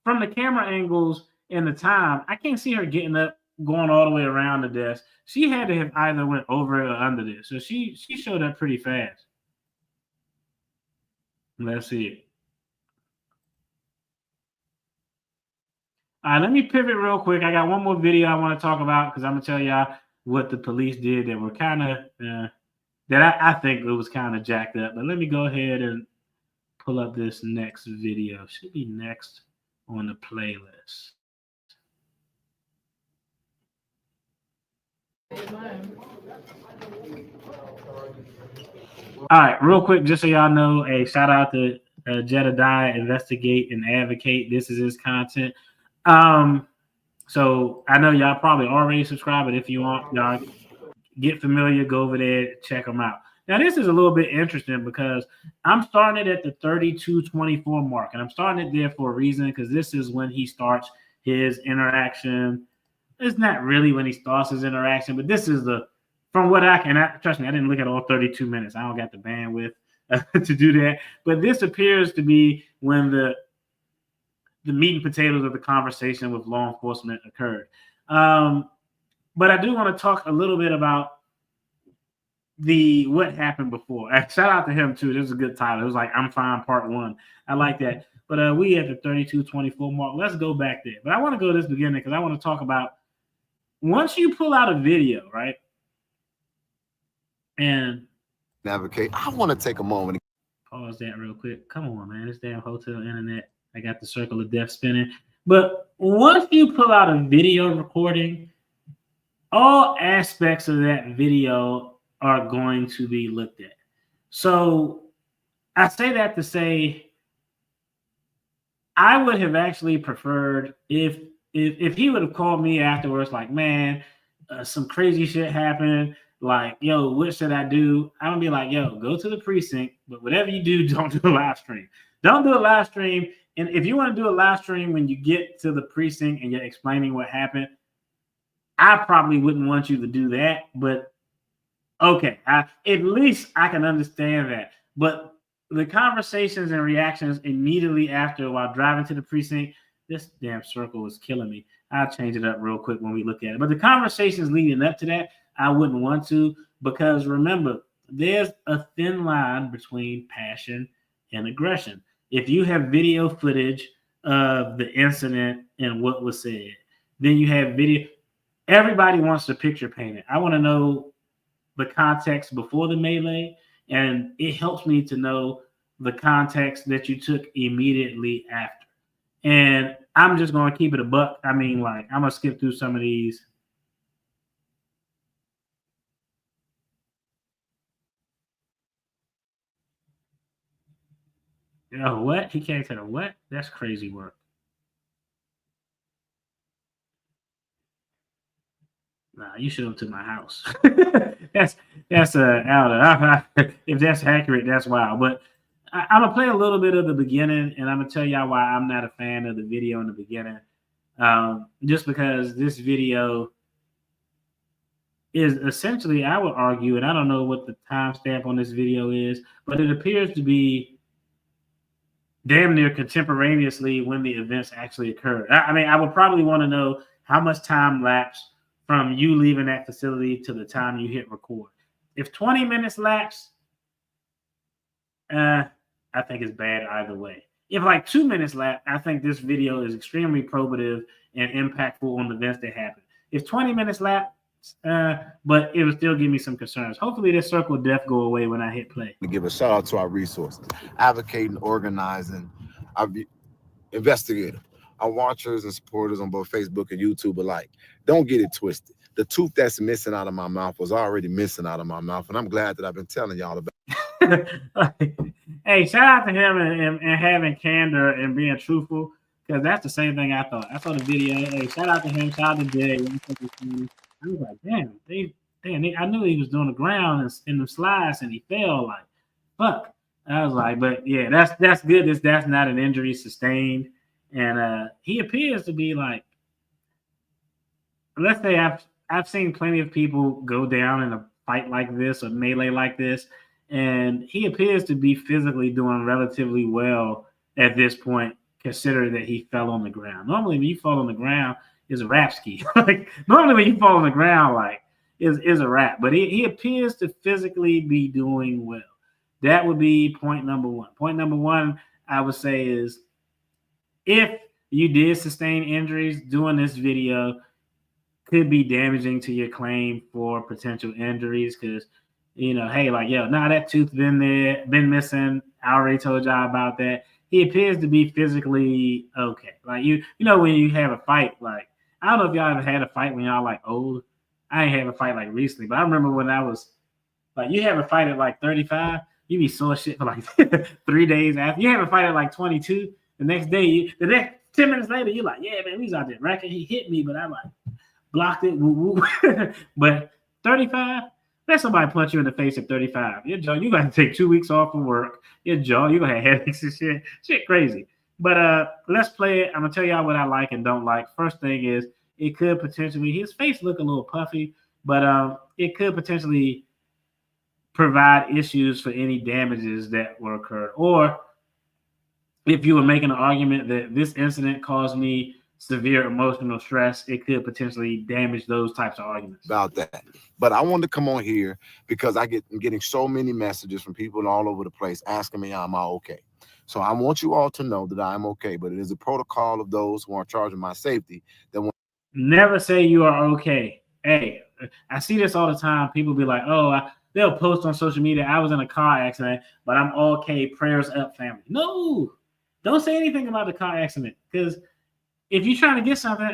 from the camera angles and the time, I can't see her getting up, going all the way around the desk. She had to have either went over it or under this. So she showed up pretty fast. Let's see it. All right, let me pivot real quick. I got one more video I want to talk about because I'm going to tell y'all what the police did that were kind of that I think it was kind of jacked up. But let me go ahead and pull up this next video. Should be next on the playlist. All right, real quick, just so y'all know, a shout out to Jedediah, Investigate and Advocate. This is his content. So I know y'all probably already subscribed, but if you want, y'all get familiar, go over there, check them out. Now, this is a little bit interesting because I'm starting it at the 32:24 mark, and I'm starting it there for a reason because this is when he starts his interaction. It's not really when he starts his interaction, but this is from what I can, trust me, I didn't look at all 32 minutes. I don't got the bandwidth to do that. But this appears to be when the meat and potatoes of the conversation with law enforcement occurred. But I do want to talk a little bit about what happened before. Shout out to him too. This is a good title. It was like I'm Fine Part 1. I like that. But we at the 32:24 mark. Let's go back there. But I want to go to this beginning because I want to talk about once you pull out a video, right? And Advocate. I want to take a moment. Pause that real quick. Come on, man. This damn hotel internet. I got the circle of death spinning. But once you pull out a video recording, all aspects of that video are going to be looked at. So I say that to say I would have actually preferred if he would have called me afterwards, like, man, some crazy shit happened. Like, yo, what should I do? I would be like, yo, go to the precinct, but whatever you do, don't do a live stream. Don't do a live stream. And if you want to do a live stream when you get to the precinct and you're explaining what happened, I probably wouldn't want you to do that. But okay, at least I can understand that. But the conversations and reactions immediately after while driving to the precinct, this damn circle is killing me. I'll change it up real quick when we look at it. But the conversations leading up to that, I wouldn't want to, because remember, there's a thin line between passion and aggression. If you have video footage of the incident and what was said, then you have video. Everybody wants the picture painted. I want to know the context before the melee, and it helps me to know the context that you took immediately after. And I'm just going to keep it a buck. I mean, like, I'm going to skip through some of these. Oh, what? He can't tell what? That's crazy work. Nah, you showed up to my house. that's out of if that's accurate, that's wild. But I'm gonna play a little bit of the beginning, and I'm gonna tell y'all why I'm not a fan of the video in the beginning. Just because this video is essentially, I would argue, and I don't know what the timestamp on this video is, but it appears to be damn near contemporaneously when the events actually occurred. I mean, I would probably want to know how much time lapsed from you leaving that facility to the time you hit record. If 20 minutes lapsed, I think it's bad either way. If like 2 minutes lapsed, I think this video is extremely probative and impactful on the events that happened. If 20 minutes lapsed, but it would still give me some concerns. Hopefully this circle of death go away when I hit play. To give a shout out to our resources, advocating, organizing, our investigator, our watchers and supporters on both Facebook and YouTube alike. Don't get it twisted. The tooth that's missing out of my mouth was already missing out of my mouth, and I'm glad that I've been telling y'all about it. Hey, shout out to him and having candor and being truthful, because that's the same thing I thought. I saw the video. Hey, shout out to him. Shout out to Jay. I was like, damn, I knew he was doing the ground and in the slides, and he fell like, fuck. I was like, but yeah, that's good. That's not an injury sustained, and he appears to be like, let's say I've seen plenty of people go down in a fight like this or melee like this, and he appears to be physically doing relatively well at this point, considering that he fell on the ground. Normally, when you fall on the ground, is a rap ski. Like normally when you fall on the ground, like is a rap, but he appears to physically be doing well. That would be point number one. Point number one, I would say, is if you did sustain injuries, doing this video could be damaging to your claim for potential injuries, because hey, like, yo, nah, that tooth been there, been missing. I already told y'all about that. He appears to be physically okay. Like when you have a fight, like I don't know if y'all ever had a fight when y'all like old. I ain't have a fight like recently, but I remember when I was like, you have a fight at like 35, you be sore shit for like 3 days after. You have a fight at like 22, the next day, the next 10 minutes later, you're like, yeah, man, we was out there wrecking. He hit me, but I like blocked it. Woo, woo. But 35, let somebody punch you in the face at 35. Your jaw, you got to take 2 weeks off from work. Your jaw, you're gonna have headaches and shit. Shit crazy. But let's play it. I'm gonna tell y'all what I like and don't like. First thing is, it could potentially, his face look a little puffy, but it could potentially provide issues for any damages that were occurred. Or if you were making an argument that this incident caused me severe emotional stress, it could potentially damage those types of arguments. About that. But I wanted to come on here because I'm getting so many messages from people all over the place asking me, am I okay? So I want you all to know that I'm okay, but it is a protocol of those who are in charge of my safety that want. Never say you are okay. Hey, I see this all the time. People be like, they'll post on social media, I was in a car accident, but I'm okay. Prayers up, family. No, don't say anything about the car accident, because if you're trying to get something,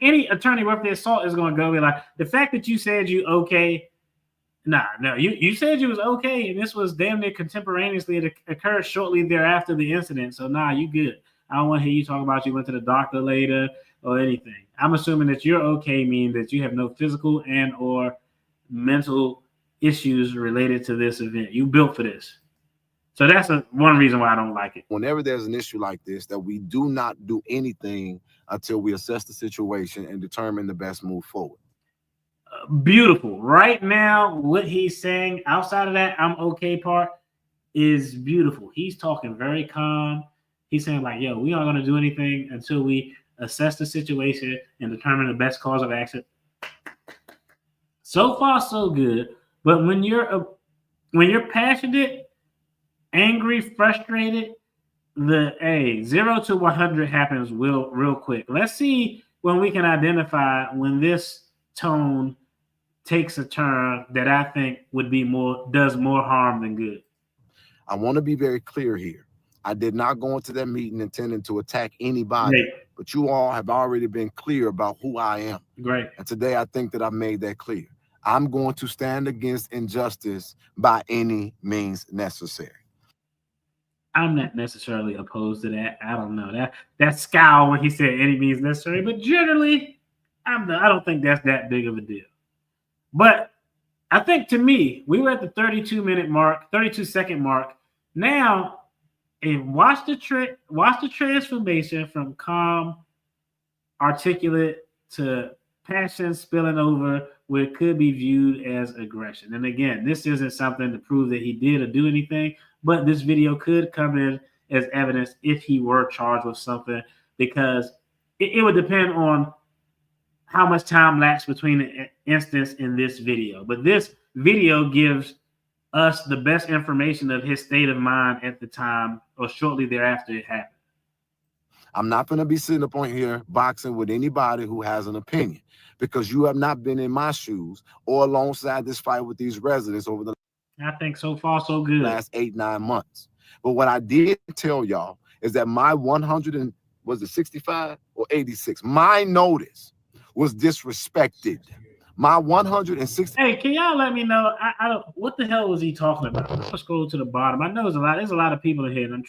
any attorney worth their salt is going to go be like, the fact that you said you okay, no, you said you was okay, and this was damn near contemporaneously. It occurred shortly thereafter the incident, so you good. I don't want to hear you talk about you went to the doctor later or anything. I'm assuming that you're okay means that you have no physical and or mental issues related to this event. You built for this. So that's one reason why I don't like it. Whenever there's an issue like this, that we do not do anything until we assess the situation and determine the best move forward. Beautiful. Right now, what he's saying outside of that I'm okay part is beautiful. He's talking very calm. He's saying like, yo, we aren't going to do anything until we assess the situation and determine the best cause of action. So far, so good. But when you're passionate, angry, frustrated, the 0 to 100 happens real quick. Let's see when we can identify when this tone takes a turn that I think does more harm than good. I want to be very clear here. I did not go into that meeting intending to attack anybody. Great. But you all have already been clear about who I am. Great. And today I think that I've made that clear. I'm going to stand against injustice by any means necessary. I'm not necessarily opposed to that. I don't know. That scowl when he said any means necessary, but generally, I don't think that's that big of a deal. But I think, to me, we were at the 32-second mark. Now, watch the transformation from calm, articulate to passion spilling over where it could be viewed as aggression. And again, this isn't something to prove that he did or do anything, but this video could come in as evidence if he were charged with something, because it would depend on how much time lapsed between the instance in this video. But this video gives us the best information of his state of mind at the time or shortly thereafter it happened. I'm not going to be sitting up on here boxing with anybody who has an opinion, because you have not been in my shoes or alongside this fight with these residents over the I think so far so good last 8-9 months. But what I did tell y'all is that my 65 or 86, my notice was disrespected. My 160. Hey, can y'all let me know? I don't. What the hell was he talking about? Let's scroll to the bottom. I know there's a lot of people in here, and I'm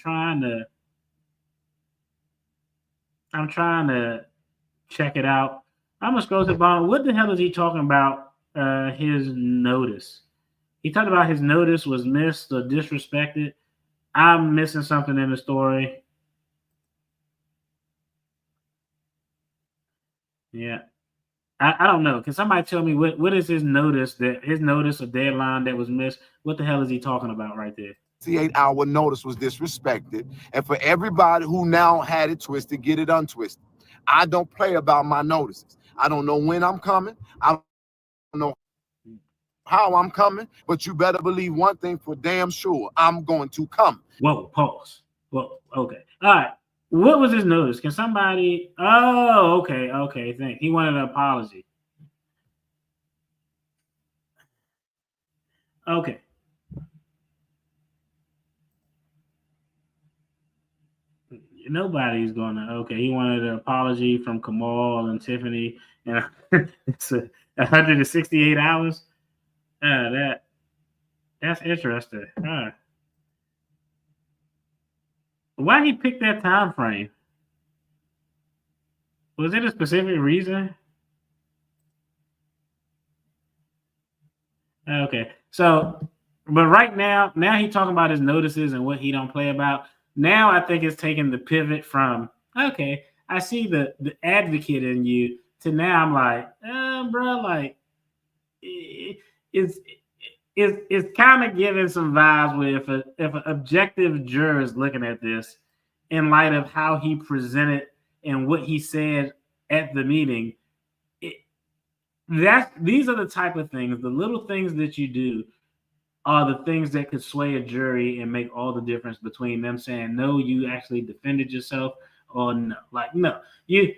trying to check it out. I'm gonna scroll to the bottom. What the hell is he talking about? His notice. He talked about his notice was missed or disrespected. I'm missing something in the story. Yeah. I don't know. Can somebody tell me what is his notice or deadline that was missed? What the hell is he talking about right there? 8-hour notice was disrespected. And for everybody who now had it twisted, get it untwisted. I don't play about my notices. I don't know when I'm coming. I don't know how I'm coming, but you better believe one thing for damn sure. I'm going to come. Whoa, pause. Whoa, okay. All right. What was his notice? Can somebody? Oh, okay. Thank. He wanted an apology. Okay. Nobody's gonna. Okay, he wanted an apology from Kamal and Tiffany, and it's 168 hours. That's interesting. Why he picked that time frame? Was it a specific reason? Okay, so but right now he talking about his notices and what he don't play about. Now I think it's taking the pivot from okay, I see the advocate in you to now I'm like, bro, like it's it's kind of giving some vibes where if an objective juror is looking at this in light of how he presented and what he said at the meeting, these are the type of things, the little things that you do are the things that could sway a jury and make all the difference between them saying no, you actually defended yourself, or no, like no, you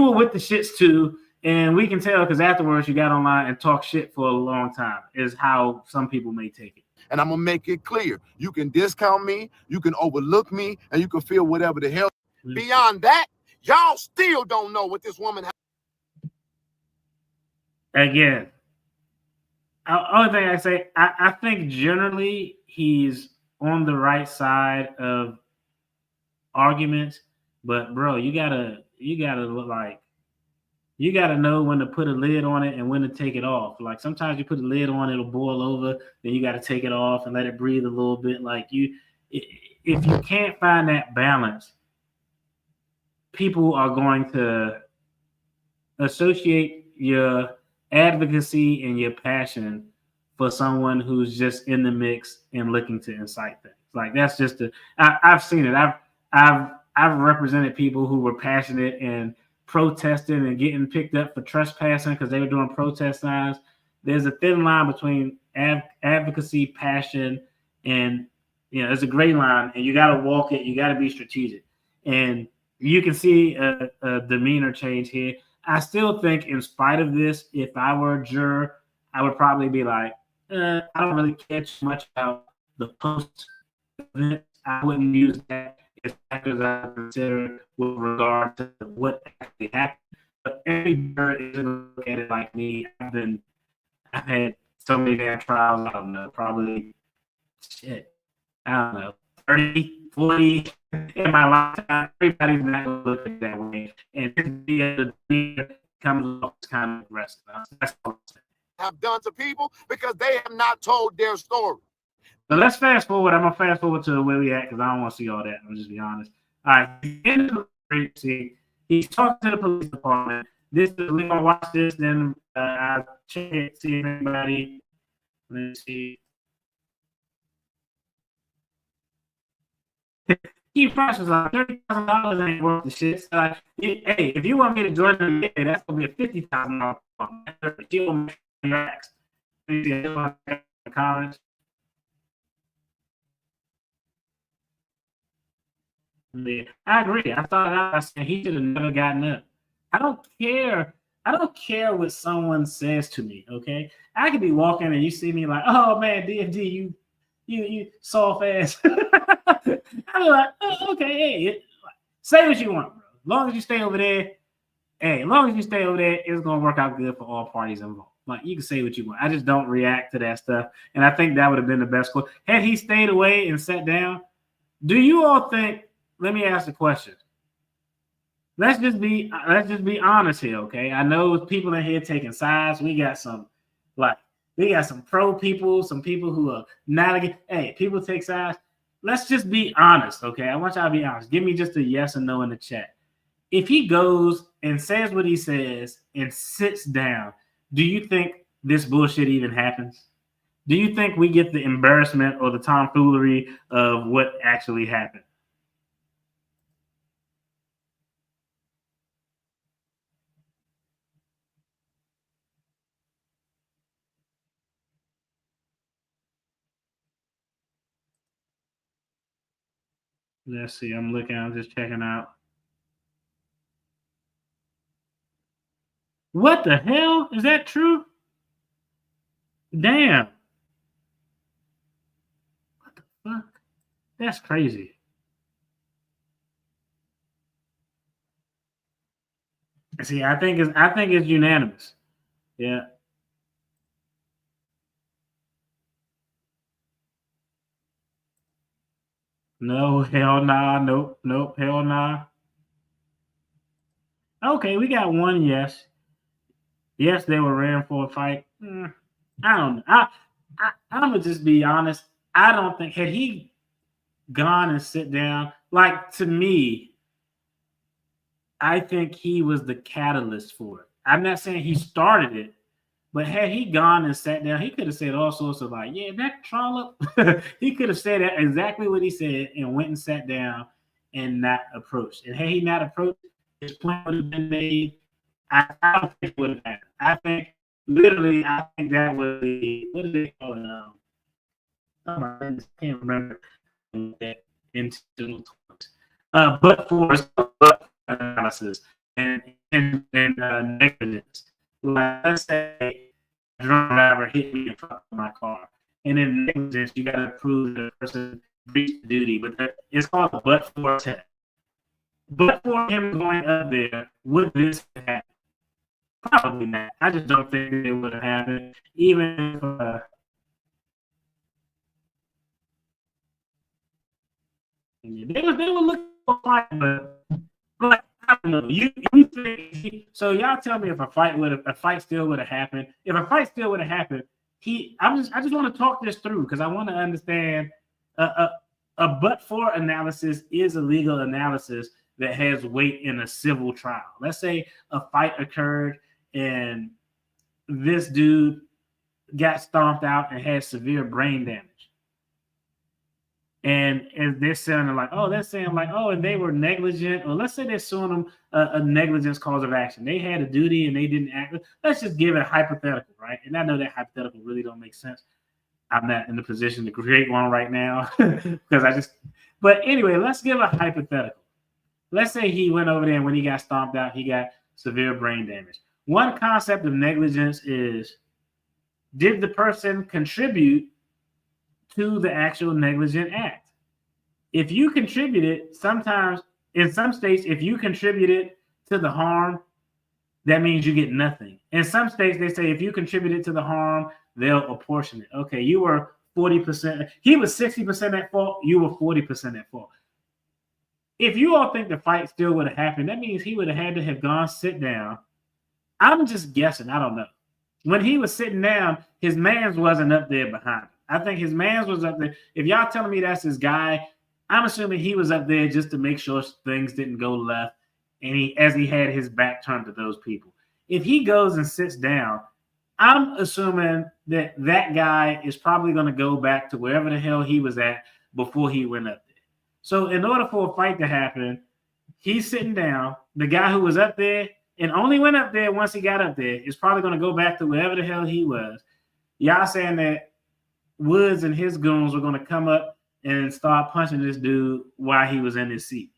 were with the shits too, and we can tell because afterwards you got online and talk shit for a long time. Is how some people may take it. And I'm gonna make it clear: you can discount me, you can overlook me, and you can feel whatever the hell. Beyond that, y'all still don't know what this woman. Again, only thing I say, I think generally he's on the right side of arguments, but bro, you gotta look like you gotta know when to put a lid on it and when to take it off. Like sometimes you put a lid on, it'll boil over, then you gotta take it off and let it breathe a little bit. Like if you can't find that balance, people are going to associate your advocacy and your passion for someone who's just in the mix and looking to incite things. Like that's just I've seen it. I've represented people who were passionate and protesting and getting picked up for trespassing because they were doing protest signs. There's a thin line between advocacy, passion, and there's a gray line, and you got to walk it. You got to be strategic, and you can see a demeanor change here. I still think, in spite of this, if I were a juror, I would probably be like, I don't really care too much about the post event. I wouldn't use that as factors I consider with regard to what actually happened. But every juror is going to look at it like me. I've had so many damn trials. I don't know, probably shit. I don't know, 30, 40 in my lifetime. Everybody's not going to look at it that way. And this comes off kind of aggressive. That's what I'm saying. Have done to people because they have not told their story. So let's fast forward. I'm gonna fast forward to where we at because I don't want to see all that. I'm just be honest. All right, he's talking to the police department. We're gonna watch this. Then I check see if anybody. Let's see. He prices like $30,000 ain't worth the shit. So like, hey, if you want me to join them, that's gonna be a $50,000. Comments. Yeah, I agree. I said he should have never gotten up. I don't care. I don't care what someone says to me. Okay, I could be walking and you see me like, oh man, DFD, you soft ass. I'm like, oh, okay, hey, say what you want, bro. As long as you stay over there, it's gonna work out good for all parties involved. Like you can say what you want. I just don't react to that stuff, and I think that would have been the best course. Had he stayed away and sat down, do you all think? Let me ask the question. Let's just be honest here, okay? I know people in here taking sides. We got some pro people, some people who are not against. Hey, people take sides. Let's just be honest, okay? I want y'all to be honest. Give me just a yes or no in the chat. If he goes and says what he says and sits down, do you think this bullshit even happens? Do you think we get the embarrassment or the tomfoolery of what actually happened? Let's see. I'm just checking out. What the hell? Is that true? Damn. That's crazy. See, I think it's unanimous. Yeah. No, hell nah, nope, hell nah. Okay, we got one yes. Yes, they were ran for a fight. I don't know. I'm gonna just be honest. I don't think had he gone and sit down, like to me, I think he was the catalyst for it. I'm not saying he started it, but had he gone and sat down, he could have said all sorts of like, yeah, that trollop. He could have said exactly what he said and went and sat down and not approached. And had he not approached, his plan would have been made. I don't think it would have happened. I think that was the what do they call it? Oh my goodness, I can't remember that intentional talks. But analysis and negligence. Like, let's say a drunk driver hit me in front of my car, and in negligence, you got to prove that the person breached duty. But it's called a but-for test. But for him going up there, would this happen? Probably not. I just don't think it would have happened. Even if they were looking for a fight, but I don't know. You think so? Y'all tell me if a fight still would have happened. If a fight still would have happened, I just want to talk this through because I want to understand. A but-for analysis is a legal analysis that has weight in a civil trial. Let's say a fight occurred and this dude got stomped out and had severe brain damage. And they're saying and they were negligent, or let's say they're suing them a negligence cause of action. They had a duty and they didn't act. Let's just give it a hypothetical, right? And I know that hypothetical really don't make sense. I'm not in the position to create one right now but anyway, let's give a hypothetical. Let's say he went over there and when he got stomped out, he got severe brain damage. One concept of negligence is, did the person contribute to the actual negligent act? If you contributed, sometimes in some states, if you contributed to the harm, that means you get nothing. In some states, they say if you contributed to the harm, they'll apportion it. Okay, you were 40%. He was 60% at fault. You were 40% at fault. If you all think the fight still would have happened, that means he would have had to have gone sit down. I'm just guessing. I don't know. When he was sitting down, his mans wasn't up there behind him. I think his mans was up there. If y'all telling me that's his guy, I'm assuming he was up there just to make sure things didn't go left. And he had his back turned to those people. If he goes and sits down, I'm assuming that guy is probably going to go back to wherever the hell he was at before he went up there. So in order for a fight to happen, he's sitting down. The guy who was up there and only went up there once he got up there is probably going to go back to wherever the hell he was. Y'all saying that Woods and his goons were going to come up and start punching this dude while he was in his seat.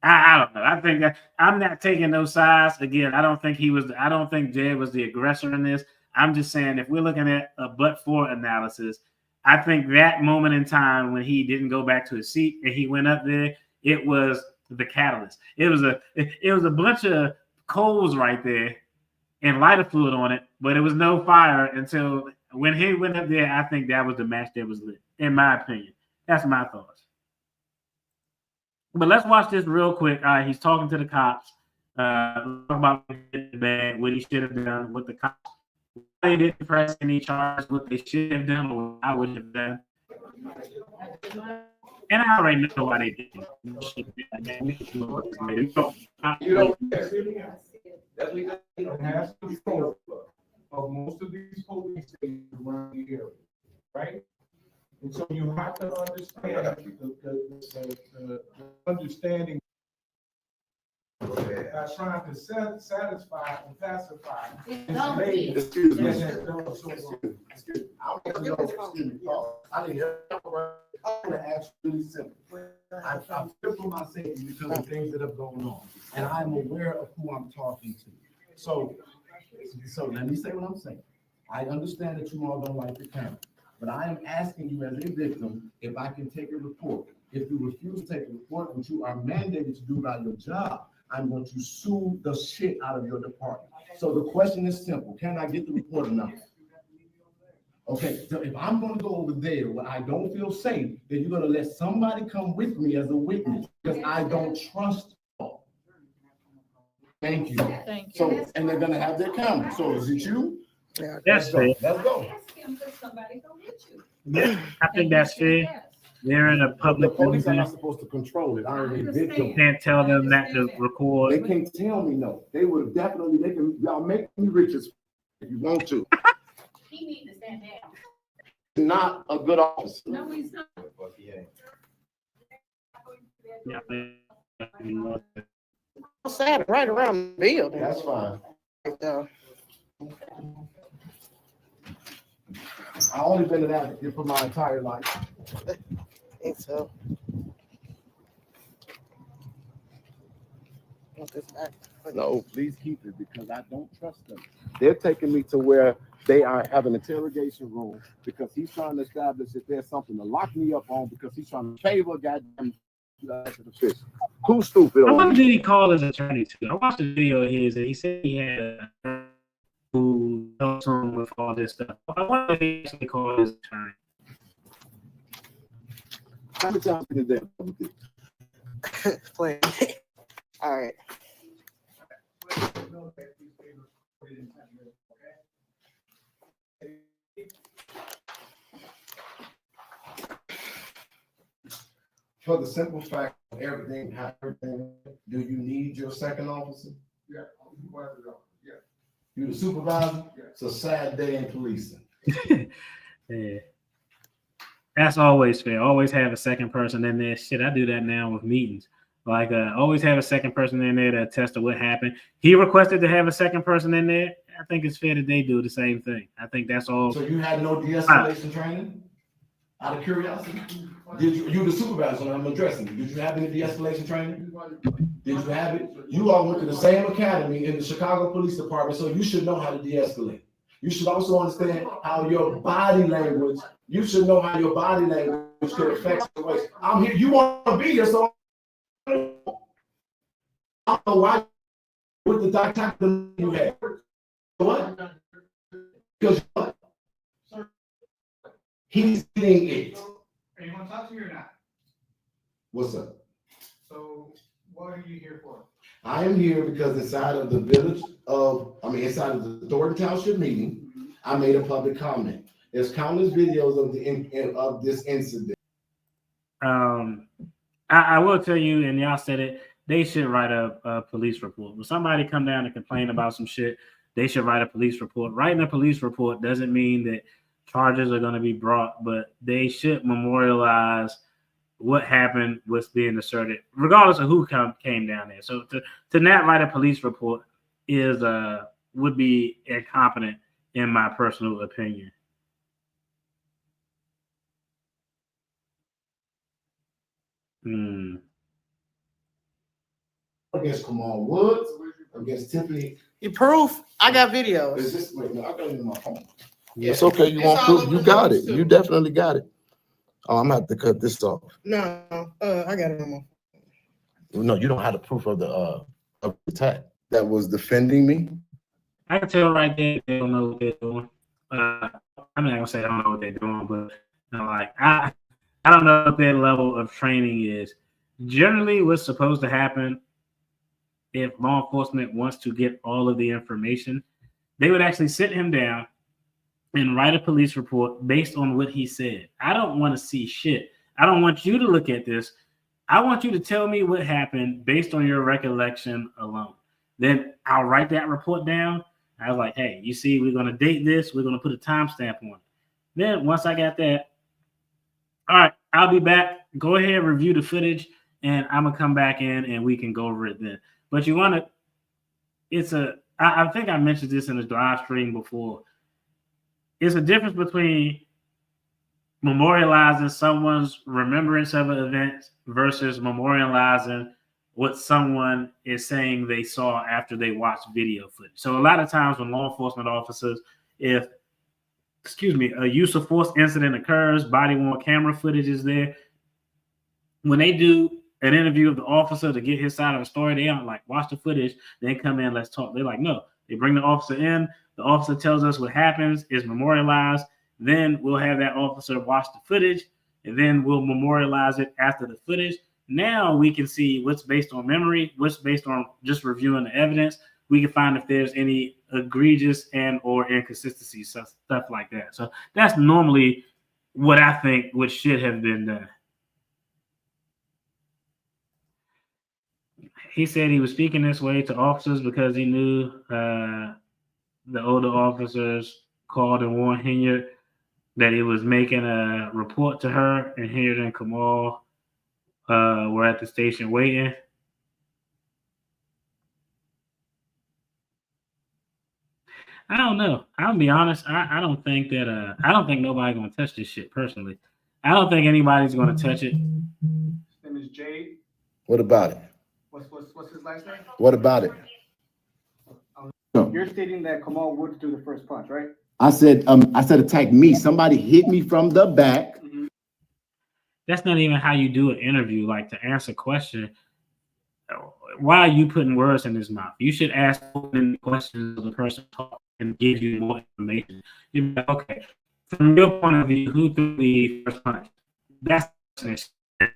I don't know. I think that I'm not taking those sides. Again, I don't think Jed was the aggressor in this. I'm just saying if we're looking at a but-for analysis, I think that moment in time when he didn't go back to his seat and he went up there, it was the catalyst. It was a bunch of coals right there and lighter fluid on it, but it was no fire until when he went up there. I think that was the match that was lit, in my opinion. That's my thoughts. But let's watch this real quick. He's talking to the cops about what he should have done, what the cops they didn't press any charges, what they should have done, or what I would have done. And I already know why they did it. Of most of these police stations around the area, right? And so you have to understand the understanding. By trying to satisfy and pacify. Excuse me. I didn't hear. I want to ask you really simple. I feel for my safety because of things that are going on, and I'm aware of who I'm talking to. So let me say what I'm saying. I understand that you all don't like the camera, But I am asking you as a victim if I can take a report. If you refuse to take a report, which you are mandated to do by your job, I'm going to sue the shit out of your department. So the question is simple. Can I get the report or not? Okay, so if I'm gonna go over there where I don't feel safe, then you're gonna let somebody come with me as a witness because I don't trust you. Thank you. Thank you. So, and they're gonna have their camera. So is it you? That's fair. Let's go. Yeah, I think that's fair. They're in a The public police are building. not supposed to control it. I'm a victim. Can't tell them not to They record. can't tell me no. They would have definitely, y'all make me rich as if you want to. He needs to stand down. Not a good officer. No, he's not. Yeah, Outside, right around the building. That's fine. I only been an advocate for my entire life. I think so. Want this back? No, please keep it because I don't trust them. They're taking me to where they have an interrogation room because he's trying to establish if there's something to lock me up on because he's trying to favor goddamn elected official. Who's stupid? How much did he call his attorney to? I watched the video of his and he said he had a who helps him with all this stuff. I wonder if he actually called his attorney. How many times did that? Play. All right. For the simple fact of everything, do you need your second officer? Yeah. Yeah. You the supervisor? Yeah. It's a sad day in policing. Yeah. That's always fair. Always have a second person in there. Shit, I do that now with meetings. Like, always have a second person in there to attest to what happened. He requested to have a second person in there. I think it's fair that they do the same thing. I think that's all. So you had no de-escalation training? Out of curiosity? Did you the supervisor, and I'm addressing you. Did you have any de-escalation training? Did you have it? You all went to the same academy in the Chicago Police Department, so you should know how to de-escalate. You should also understand how your body language, you should know how your body language could affect situations. I'm here, you want to be here, so I don't know why with the dichotomy you had. What? Because what? He's getting it. Are you want to talk to me or not? What's up? So what are you here for? I am here because inside of the inside of the Thornton Township meeting, I made a public comment. There's countless videos of this incident. I will tell you, and y'all said it, they should write a police report. When somebody come down and complain about some shit, they should write a police report. Writing a police report doesn't mean that charges are going to be brought, but they should memorialize what happened, what's being asserted, regardless of who came down there. So to not write a police report would be incompetent, in my personal opinion. Against Kamal Woods, against Tiffany. You proof? I got videos. Is this, wait, no, I got it in my phone. Yeah. It's okay. You want It's all proof? You over got the it. news, You too. definitely got it. Oh, I'm gonna have to cut this off. No, I got it on my phone. No, you don't have the proof of the attack that was defending me. I can tell right there they don't know what they're doing. I'm not gonna say I don't know what they're doing, but you know, like I don't know what their level of training is. Generally, what's supposed to happen if law enforcement wants to get all of the information, they would actually sit him down and write a police report based on what he said. I don't want to see shit. I don't want you to look at this. I want you to tell me what happened based on your recollection alone. Then I'll write that report down. I was like, hey, you see, we're going to date this. We're going to put a timestamp on it. Then once I got that, all right, I'll be back. Go ahead, review the footage, and I'm going to come back in and we can go over it then. But you want to, I think I mentioned this in the live stream before. It's a difference between memorializing someone's remembrance of an event versus memorializing what someone is saying they saw after they watched video footage. So a lot of times when law enforcement officers, if a use of force incident occurs, body worn camera footage is there. When they do an interview of the officer to get his side of the story, they don't like watch the footage, then come in, let's talk. They're like, no, they bring the officer in, the officer tells us what happens, is memorialized, then we'll have that officer watch the footage, and then we'll memorialize it after the footage. Now we can see what's based on memory, what's based on just reviewing the evidence. We can find if there's any egregious and or inconsistencies, stuff like that. So that's normally what I think what should have been done. He said he was speaking this way to officers because he knew the older officers called and warned Henyard that he was making a report to her, and Henyard and Kamal were at the station waiting. I don't know. I'll be honest. I don't think that I don't think nobody's gonna touch this shit personally. I don't think anybody's gonna touch it. His name is Jade. What about it? What's his last name? What about it? You're stating that Kamal Woods threw the first punch, right? I said attack me. Somebody hit me from the back. That's not even how you do an interview. Like, to answer a question, why are you putting words in his mouth? You should ask questions of the person talking and give you more information. You'd be like, okay, from your point of view, who threw the first punch? That's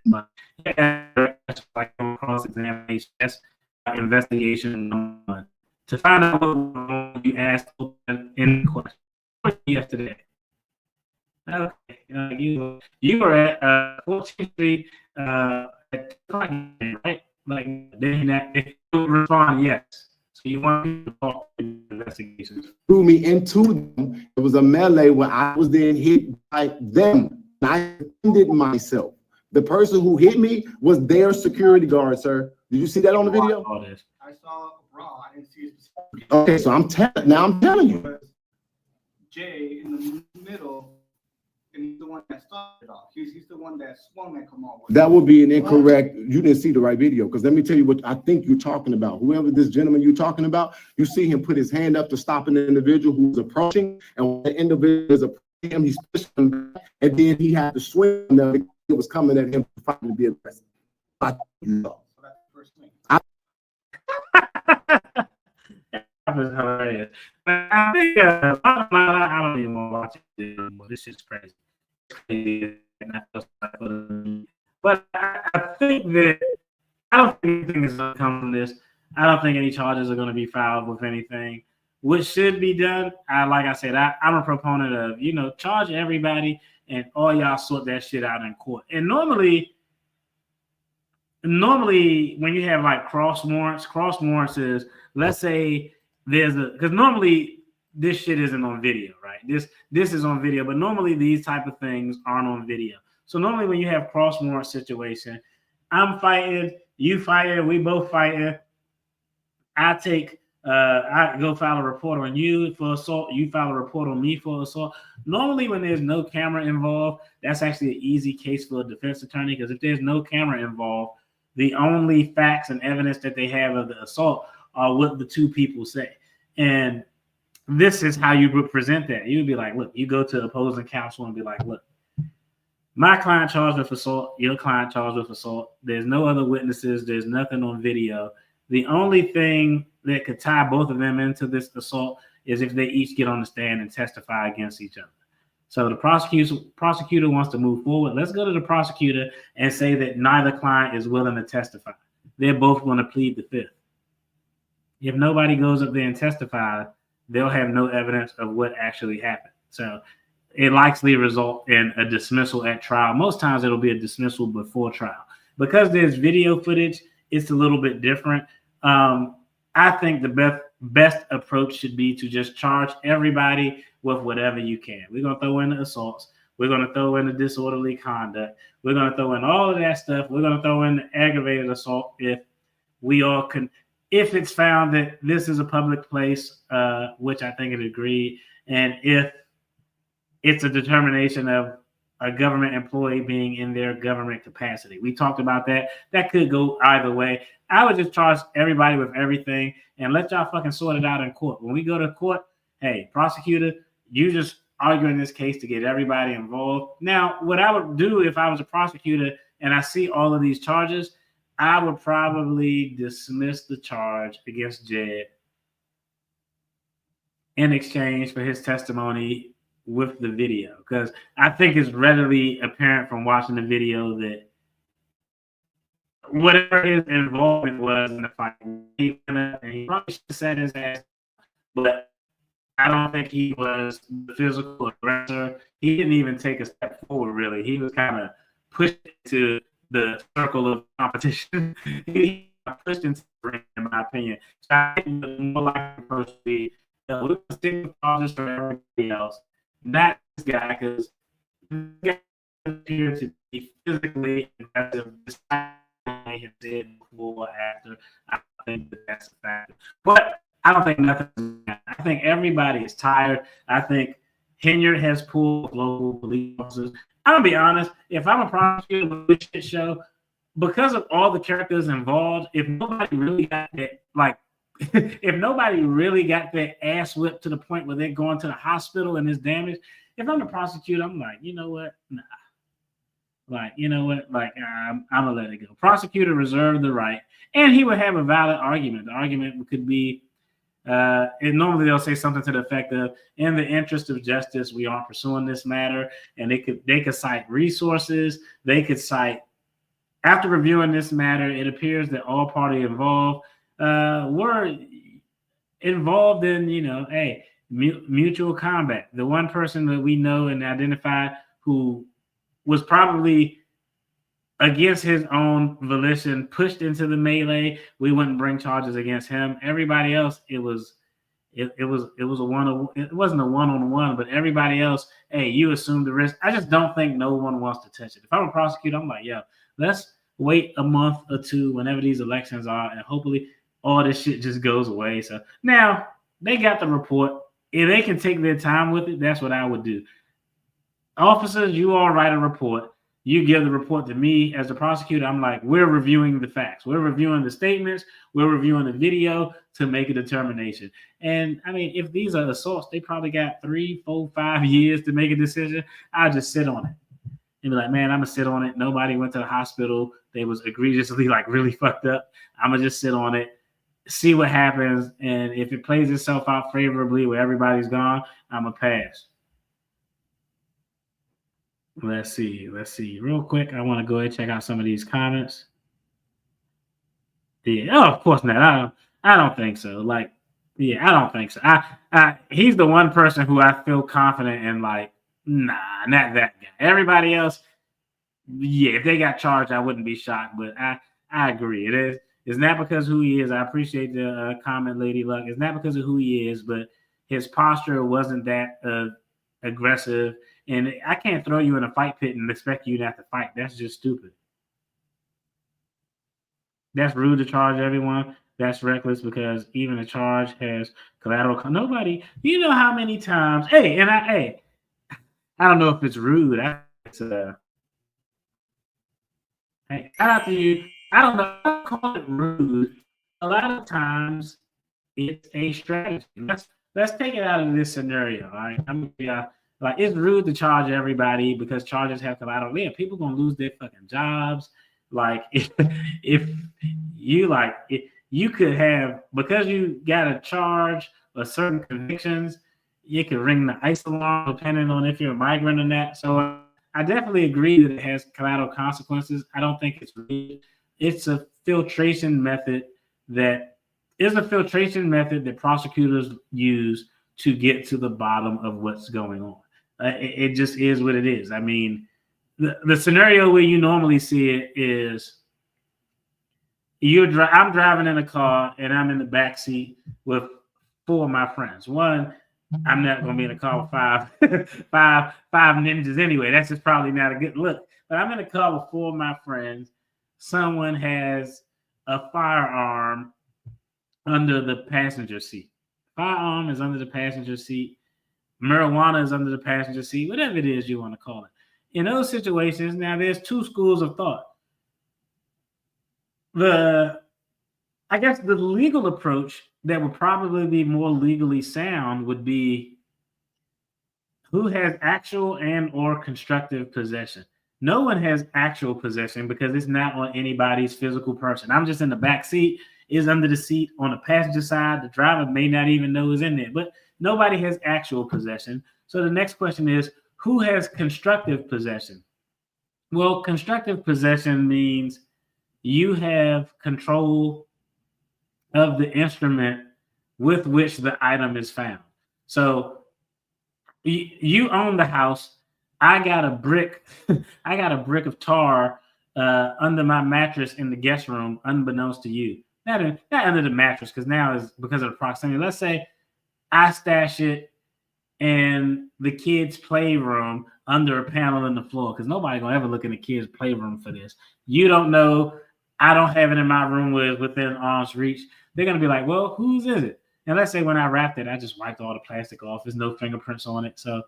but that's like cross-examination, that's investigation. To find out what you asked in the question yesterday. Okay, you were at 14th Street at right? Like, they respond yes. So you want to talk to investigations. Threw me into them. It was a melee where I was then hit by them. I defended myself. The person who hit me was their security guard, sir. Did you see that on the video? I saw Raw. I didn't see it specifically. Okay, so I'm telling you. Jay in the middle, and he's the one that started off. He's the one that swung at Kamal. That would be an incorrect. You didn't see the right video, because let me tell you what I think you're talking about. Whoever this gentleman you're talking about, you see him put his hand up to stop an individual who's approaching, and when the individual is approaching him, he's pushing him back, and then he had to swing. It was coming at him to be aggressive. I was hilarious. But I think I don't even want to watch it anymore. This is crazy. But I think that I don't think anything is going to come from this. I don't think any charges are going to be filed with anything. What should be done, like I said, I'm a proponent of, charge everybody and all y'all sort that shit out in court. And normally when you have like cross warrants is, let's say because normally this shit isn't on video, right? This is on video, but normally these type of things aren't on video. So normally when you have cross warrant situation, I'm fighting, you fighting, we both fighting. I go file a report on you for assault. You file a report on me for assault. Normally, when there's no camera involved, that's actually an easy case for a defense attorney, because if there's no camera involved, the only facts and evidence that they have of the assault are what the two people say. And this is how you would present that. You would be like, look, you go to opposing counsel and be like, look, my client charged with assault, your client charged with assault. There's no other witnesses. There's nothing on video. The only thing that could tie both of them into this assault is if they each get on the stand and testify against each other. So the prosecutor wants to move forward. Let's go to the prosecutor and say that neither client is willing to testify. They're both going to plead the fifth. If nobody goes up there and testifies, they'll have no evidence of what actually happened. So it likely result in a dismissal at trial. Most times it'll be a dismissal before trial. Because there's video footage, it's a little bit different. I think the best approach should be to just charge everybody with whatever you can. We're going to throw in the assaults. We're going to throw in the disorderly conduct. We're going to throw in all of that stuff. We're going to throw in the aggravated assault if it's found that this is a public place, which I think it agreed, and if it's a determination of a government employee being in their government capacity. We talked about that. That could go either way. I would just charge everybody with everything and let y'all fucking sort it out in court. When we go to court, hey, prosecutor, you just arguing this case to get everybody involved. Now, what I would do if I was a prosecutor and I see all of these charges, I would probably dismiss the charge against Jed in exchange for his testimony with the video, because I think it's readily apparent from watching the video that whatever his involvement was in the fight, he probably should have said his ass, but I don't think he was the physical aggressor. He didn't even take a step forward, really. He was kind of pushed into the circle of competition. He pushed into the ring, in my opinion. So I think the more likely approach would be, we're going to stick with charges for everybody else, not this guy, because this guy appears to be physically aggressive, despite what he did before or after. I think that's a factor. But I don't think nothing. I think everybody is tired. I think Henyard has pulled local police officers. I'm gonna be honest. If I'm a prosecutor with this shit show, because of all the characters involved, if nobody really got that, like, if nobody really got their ass whipped to the point where they're going to the hospital and it's damaged, if I'm the prosecutor, I'm like, you know what? Nah. Like, you know what? Like, I'm gonna let it go. Prosecutor reserved the right, and he would have a valid argument. The argument could be, and normally they'll say something to the effect of, in the interest of justice, we aren't pursuing this matter. And they could cite resources. They could cite, after reviewing this matter, it appears that all parties involved were involved in, mutual combat. The one person that we know and identified who was probably against his own volition, pushed into the melee, we wouldn't bring charges against him. Everybody else, it wasn't a one-on-one, but everybody else, hey, you assume the risk. I just don't think no one wants to touch it. If I'm a prosecutor, I'm like, yo, let's wait a month or two whenever these elections are, and hopefully all this shit just goes away. So now they got the report. If they can take their time with it, that's what I would do. Officers, you all write a report. You give the report to me as the prosecutor. I'm like, we're reviewing the facts. We're reviewing the statements. We're reviewing the video to make a determination. And I mean, if these are assaults, they probably got 3, 4, 5 years to make a decision. I'll just sit on it and be like, man, I'm gonna sit on it. Nobody went to the hospital. They was egregiously, like, really fucked up. I'm gonna just sit on it, see what happens. And if it plays itself out favorably where everybody's gone, I'm gonna pass. Let's see real quick. I want to go ahead and check out some of these comments. Yeah, oh, of course not. I don't think so. Like, yeah, I don't think so. He's the one person who I feel confident in. Like, nah, not that guy. Everybody else, yeah, if they got charged, I wouldn't be shocked. But I agree. It's not because of who he is. I appreciate the comment, Lady Luck. It's not because of who he is, but his posture wasn't that aggressive. And I can't throw you in a fight pit and expect you not to fight. That's just stupid. That's rude to charge everyone. That's reckless, because even a charge has collateral. Nobody, you know how many times, I don't know if it's rude. Hey, shout out to you. I don't know. I call it rude. A lot of times it's a strategy. Let's take it out of this scenario. All right. Like, it's rude to charge everybody because charges have collateral. Yeah, people gonna lose their fucking jobs. Like, if you could have, because you got a charge or certain convictions, you could ring the ICE alarm depending on if you're a migrant or not. So I definitely agree that it has collateral consequences. I don't think it's rude. It's a filtration method that prosecutors use to get to the bottom of what's going on. It just is what it is. I mean, the scenario where you normally see it is I'm driving in a car and I'm in the back seat with 4 of my friends. One, I'm not going to be in a car with five ninjas anyway. That's just probably not a good look. But I'm in a car with 4 of my friends. Someone has a firearm under the passenger seat. Firearm is under the passenger seat. Marijuana is under the passenger seat, whatever it is you want to call it. In those situations, now there's 2 schools of thought. I guess the legal approach that would probably be more legally sound would be, Who has actual and or constructive possession? No one has actual possession because it's not on anybody's physical person. I'm just in the back seat, is under the seat on the passenger side. The driver may not even know is in there, but nobody has actual possession. So the next question is, who has constructive possession? Well, constructive possession means you have control of the instrument with which the item is found. So you own the house. I got a brick. I got a brick of tar under my mattress in the guest room, unbeknownst to you. Not under the mattress, because now is because of the proximity. Let's say I stash it in the kids' playroom under a panel in the floor, because nobody gonna ever look in the kids' playroom for this. You don't know. I don't have it in my room within arm's reach. They're gonna be like, well, whose is it? And let's say when I wrapped it, I just wiped all the plastic off. There's no fingerprints on it. So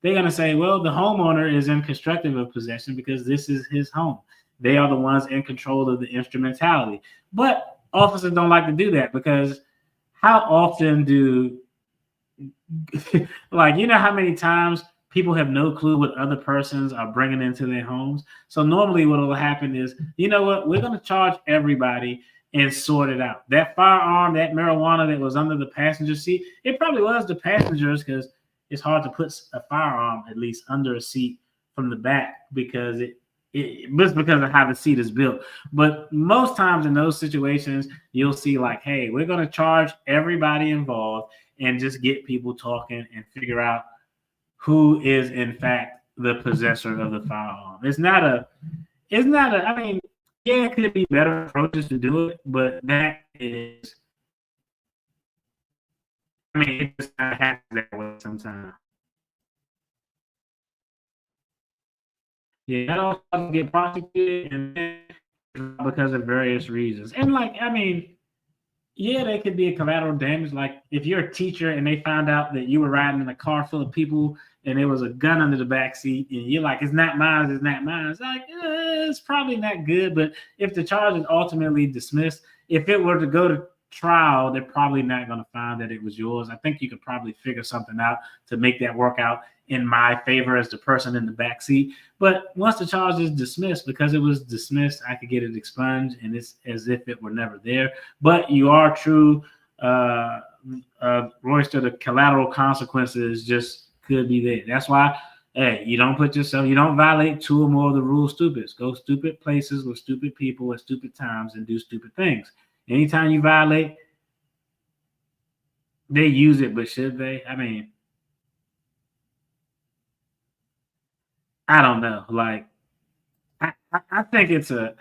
they're going to say, well, the homeowner is in constructive of possession because this is his home. They are the ones in control of the instrumentality. But officers don't like to do that because how often do, like, you know how many times people have no clue what other persons are bringing into their homes? So normally what will happen is, you know what, we're going to charge everybody and sort it out. That firearm, that marijuana that was under the passenger seat, it probably was the passengers, because it's hard to put a firearm at least under a seat from the back because just because of how the seat is built. But most times in those situations, you'll see like, hey, we're going to charge everybody involved and just get people talking and figure out who is in fact the possessor of the firearm. It's not a, I mean, yeah, it could be better approaches to do it, but that is, I mean, it just kind of happens that way sometimes. Yeah, that also get prosecuted and because of various reasons. And like, I mean, yeah, there could be a collateral damage. Like if you're a teacher and they found out that you were riding in a car full of people and there was a gun under the back seat and you're like, it's not mine, it's not mine. It's like, it's probably not good. But if the charge is ultimately dismissed, if it were to go to trial, they're probably not going to find that it was yours. I think you could probably figure something out to make that work out in my favor as the person in the back seat. But once the charge is dismissed, because it was dismissed, I could get it expunged and it's as if it were never there. But you are true, Royster, the collateral consequences just could be there. That's why, hey, you don't violate two or more of the rules stupids. Go stupid places with stupid people at stupid times and do stupid things. Anytime you violate, they use it, but should they? I mean, I don't know. Like, I think it's a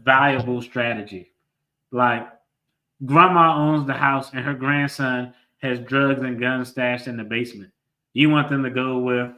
valuable strategy. Like, grandma owns the house and her grandson has drugs and guns stashed in the basement. You want them to go with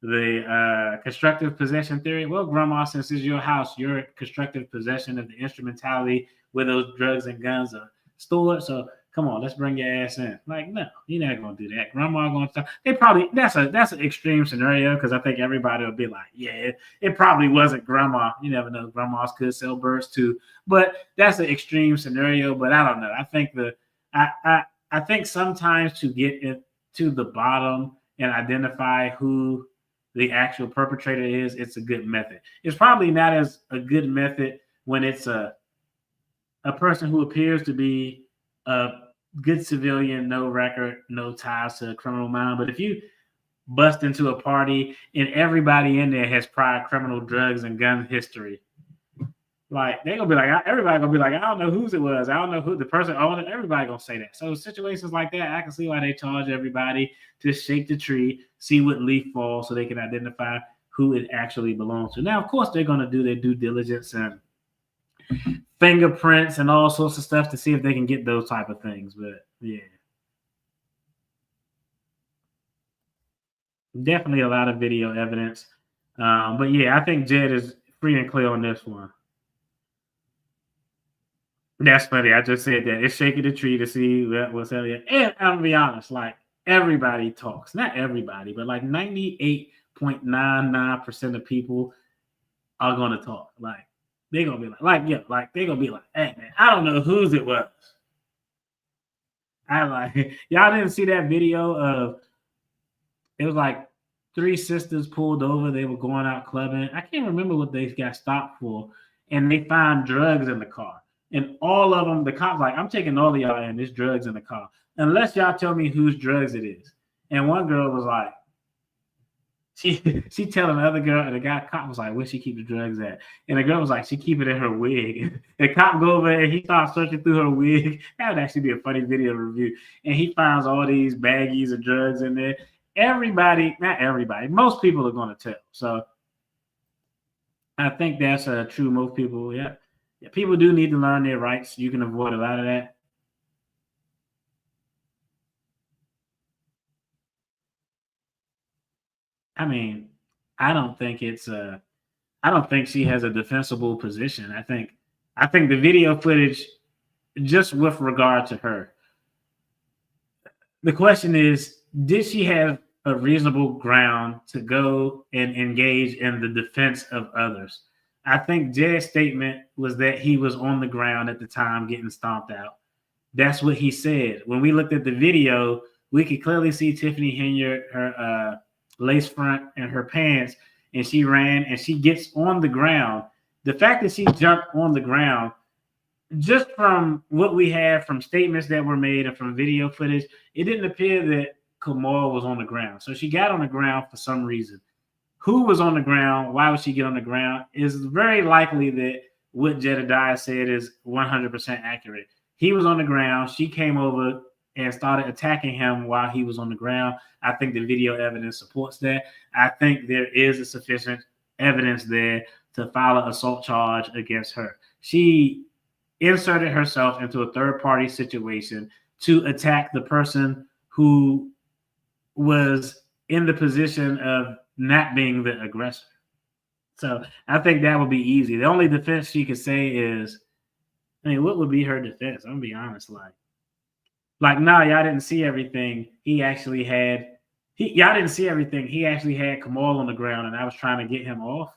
the constructive possession theory? Well, grandma, since it's your house, you're in constructive possession of the instrumentality where those drugs and guns are stored. So come on, let's bring your ass in. Like, no, you're not gonna do that. Grandma gonna stop. They probably that's an extreme scenario because I think everybody will be like, yeah, it probably wasn't grandma. You never know. Grandmas could sell birds too, but that's an extreme scenario. But I don't know. I think I think sometimes to get it to the bottom and identify who the actual perpetrator is, it's a good method. It's probably not as a good method when it's a person who appears to be a good civilian, no record, no ties to a criminal mind. But if you bust into a party and everybody in there has prior criminal drugs and gun history, like they're gonna be like, everybody gonna be like, I don't know whose it was. I don't know who the person owned it. Everybody gonna say that. So situations like that, I can see why they charge everybody to shake the tree, see what leaf falls, so they can identify who it actually belongs to. Now, of course, they're gonna do their due diligence and fingerprints and all sorts of stuff to see if they can get those type of things. But yeah, definitely a lot of video evidence. But yeah, I think Jed is free and clear on this one. That's funny. I just said that. It's shaking the tree to see what's happening. And I'm gonna be honest, like everybody talks. Not everybody, but like 98.99% of people are gonna talk. Like they're gonna be they're gonna be like, hey man, I don't know whose it was. I like y'all didn't see that video of it was like 3 sisters pulled over. They were going out clubbing. I can't remember what they got stopped for, and they found drugs in the car. And all of them, the cops like, I'm taking all of y'all in. There's drugs in the car, unless y'all tell me whose drugs it is. And one girl was like, she telling the other girl, and the cop was like, where she keep the drugs at? And the girl was like, she keep it in her wig. The cop go over and he starts searching through her wig. That would actually be a funny video review. And he finds all these baggies of drugs in there. Everybody, not everybody, most people are going to tell. So I think that's true. Most people, yeah, people do need to learn their rights. You can avoid a lot of that. I mean, I don't think she has a defensible position. I think the video footage, just with regard to her, the question is, did she have a reasonable ground to go and engage in the defense of others? I think Jed's statement was that he was on the ground at the time getting stomped out. That's what he said. When we looked at the video, we could clearly see Tiffany Henyard, her lace front and her pants, and she ran and she gets on the ground. The fact that she jumped on the ground, just from what we have from statements that were made and from video footage, it didn't appear that Kamal was on the ground. So she got on the ground for some reason. Who was on the ground? Why would she get on the ground? It's very likely that what Jedediah said is 100% accurate. He was on the ground. She came over and started attacking him while he was on the ground. I think the video evidence supports that. I think there is a sufficient evidence there to file an assault charge against her. She inserted herself into a third-party situation to attack the person who was in the position of not being the aggressor. So I think that would be easy. The only defense she could say is, I mean, what would be her defense? I'm gonna be honest, like, nah, y'all didn't see everything. Y'all didn't see everything. He actually had Kamal on the ground, and I was trying to get him off.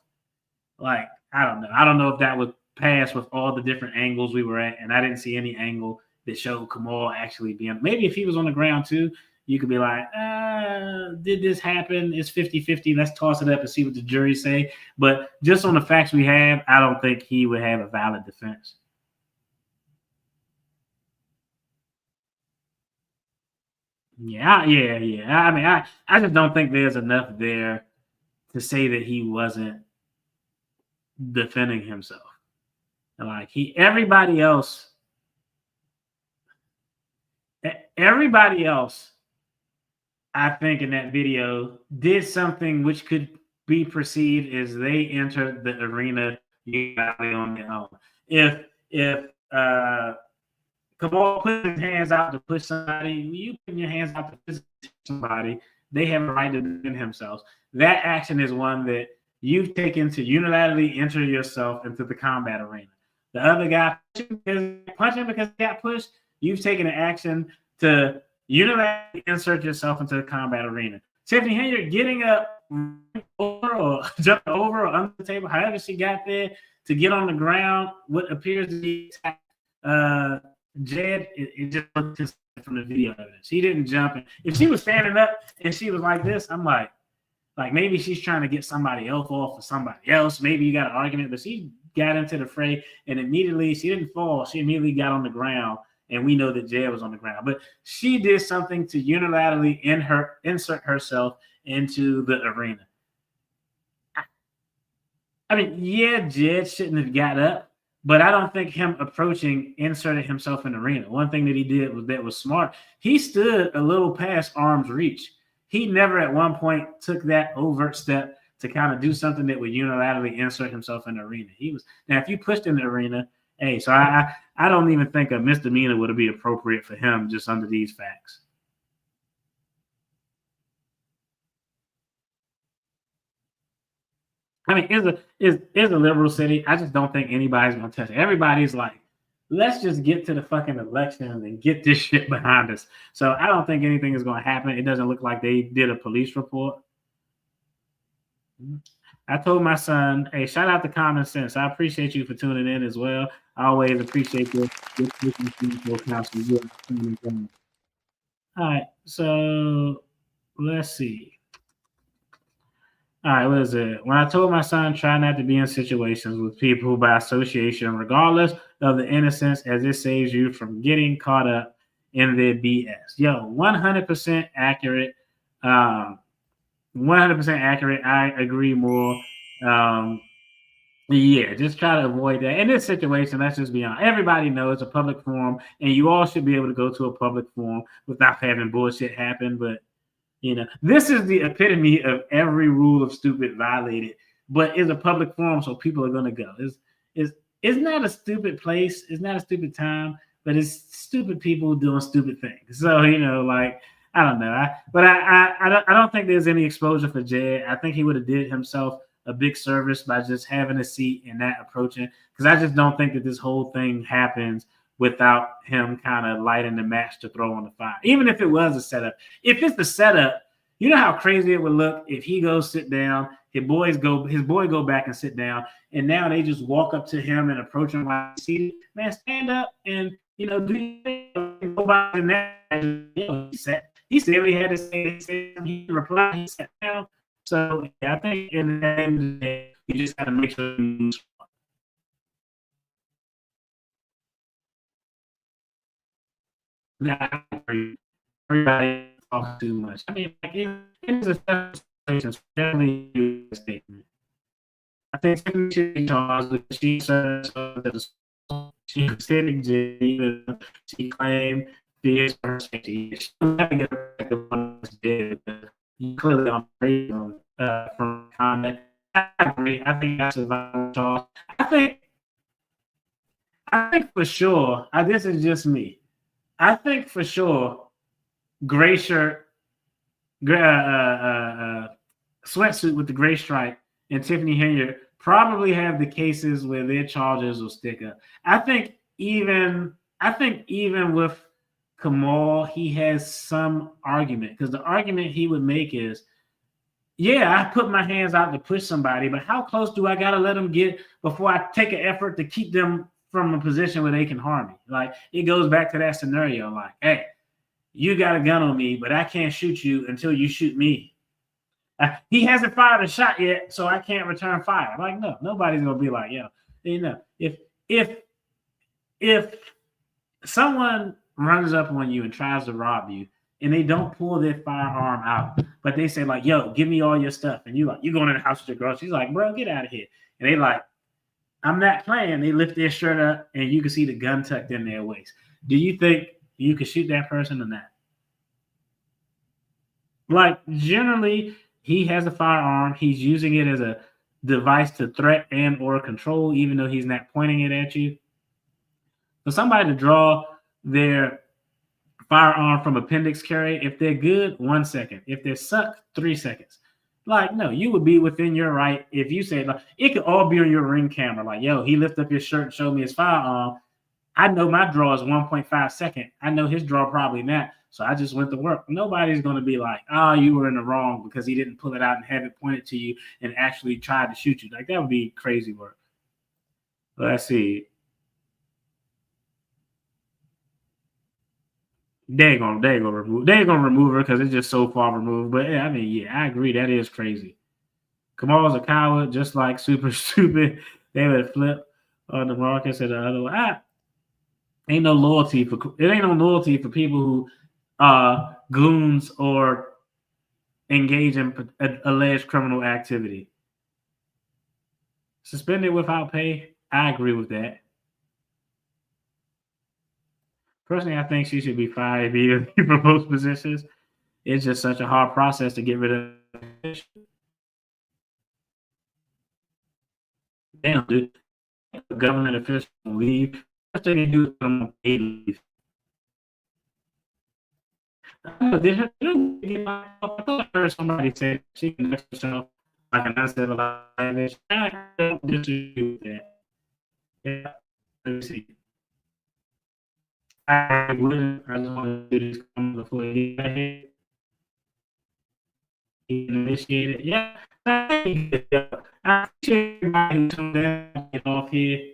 Like, I don't know. I don't know if that would pass with all the different angles we were at, and I didn't see any angle that showed Kamal actually being. Maybe if he was on the ground too, you could be like, did this happen? It's 50-50. Let's toss it up and see what the jury say. But just on the facts we have, I don't think he would have a valid defense. Yeah. I mean, I just don't think there's enough there to say that he wasn't defending himself. Like, everybody else, I think in that video did something which could be perceived as they entered the arena unilaterally on their own. If Kamal put his hands out to push somebody, you put your hands out to push somebody, they have a right to defend themselves. That action is one that you've taken to unilaterally enter yourself into the combat arena. The other guy punching because he got pushed, you've taken an action to unilaterally insert yourself into the combat arena. Tiffany Henyard getting up over or jumping over or under the table, however she got there to get on the ground, what appears to be Jed, it just looked from the video evidence. He didn't jump. If she was standing up and she was like this, I'm like maybe she's trying to get somebody else off for somebody else. Maybe you got an argument, but she got into the fray and immediately she didn't fall. She immediately got on the ground, and we know that Jed was on the ground. But she did something to unilaterally insert herself into the arena. I mean, yeah, Jed shouldn't have got up. But I don't think him approaching inserted himself in the arena. One thing that he did was smart. He stood a little past arm's reach. He never at one point took that overt step to kind of do something that would unilaterally insert himself in the arena. Now, if you pushed in the arena, hey, so I don't even think a misdemeanor would be appropriate for him just under these facts. I mean, it's a liberal city. I just don't think anybody's going to touch it. Everybody's like, let's just get to the fucking election and get this shit behind us. So I don't think anything is going to happen. It doesn't look like they did a police report. I told my son, hey, shout out to Common Sense. I appreciate you for tuning in as well. I always appreciate your counsel. All right, so let's see. All right, what is it? When I told my son, try not to be in situations with people by association, regardless of the innocence, as it saves you from getting caught up in their BS. Yo, 100% accurate. 100% accurate. I agree more. Yeah, just try to avoid that. In this situation, let's just be honest. Everybody knows it's a public forum, and you all should be able to go to a public forum without having bullshit happen. But this is the epitome of every rule of stupid violated. But it's a public forum, so people are gonna go. It's not a stupid place. It's not a stupid time, but it's stupid people doing stupid things. So like I don't know. I don't think there's any exposure for Jed. I think he would have did himself a big service by just having a seat and not approaching, because I just don't think that this whole thing happens without him kind of lighting the match to throw on the fire. Even if it was a setup. If it's the setup, you know how crazy it would look if he goes sit down, his boy go back and sit down, and now they just walk up to him and approach him while he's seated. Man, stand up and do your thing. Nobody in that, he said what he had to say. He replied, he sat down. So I think in the end of the day, you just got to make sure you move. Now, everybody talks too much. I mean, like, it's a situation, definitely a statement. I think Tiffany should be charged because she said that she was sitting jail. She claimed fears for her safety. She never get back to what she did. You clearly on from comment. I agree. I think that's a violent charge. I think for sure. This is just me. I think for sure, gray shirt, sweatsuit with the gray stripe, and Tiffany Henyard probably have the cases where their charges will stick up. I think even with Kamal, he has some argument, because the argument he would make is, yeah, I put my hands out to push somebody, but how close do I got to let them get before I take an effort to keep them from a position where they can harm me? Like, it goes back to that scenario. Like, hey, you got a gun on me, but I can't shoot you until you shoot me. He hasn't fired a shot yet, so I can't return fire. Like, no, nobody's gonna be like, if someone runs up on you and tries to rob you, and they don't pull their firearm out, but they say like, yo, give me all your stuff, and you going in the house with your girl. She's like, bro, get out of here. And they like, I'm not playing. They lift their shirt up, and you can see the gun tucked in their waist. Do you think you could shoot that person or not? Like, generally, he has a firearm. He's using it as a device to threat and or control, even though he's not pointing it at you. For somebody to draw their firearm from appendix carry, if they're good, 1 second. If they suck, 3 seconds. Like, no, you would be within your right if you say, like, it could all be on your Ring camera. Like, yo, he lifted up his shirt and showed me his firearm. I know my draw is 1.5 second. I know his draw probably not. So I just went to work. Nobody's going to be like, oh, you were in the wrong because he didn't pull it out and have it pointed to you and actually tried to shoot you. Like, that would be crazy work. Let's see. They're gonna remove her because it's just so far removed. But yeah, I mean, yeah, I agree. That is crazy. Kamal's a coward, just like Super Stupid. They would flip on the Marcus and the other one. Ain't no loyalty for people who goons or engage in alleged criminal activity. Suspended without pay. I agree with that. Personally, I think she should be fired immediately from both positions. It's just such a hard process to get rid of. Damn, dude. Government officials leave. What they do is them on paid leave. I thought I heard somebody say she can conduct herself like an uncivilized. I don't disagree with that. Yeah, let me see. I just want to do this before he got here. He initiated. Yeah, I appreciate everybody who tuned in get off here.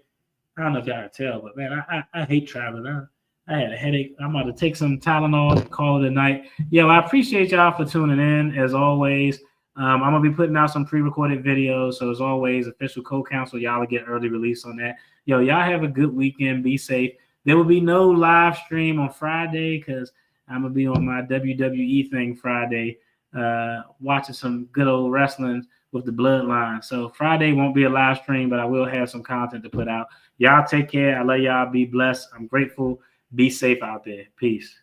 I don't know if y'all can tell, but man, I hate traveling. I had a headache. I'm about to take some Tylenol and call it a night. Yo, I appreciate y'all for tuning in as always. I'm gonna be putting out some pre-recorded videos. So as always, official co-counsel, y'all will get early release on that. Yo, y'all have a good weekend. Be safe. There will be no live stream on Friday because I'm gonna be on my WWE thing Friday, watching some good old wrestling with the Bloodline. So Friday won't be a live stream, but I will have some content to put out. Y'all take care. I love y'all. Be blessed. I'm grateful. Be safe out there. Peace.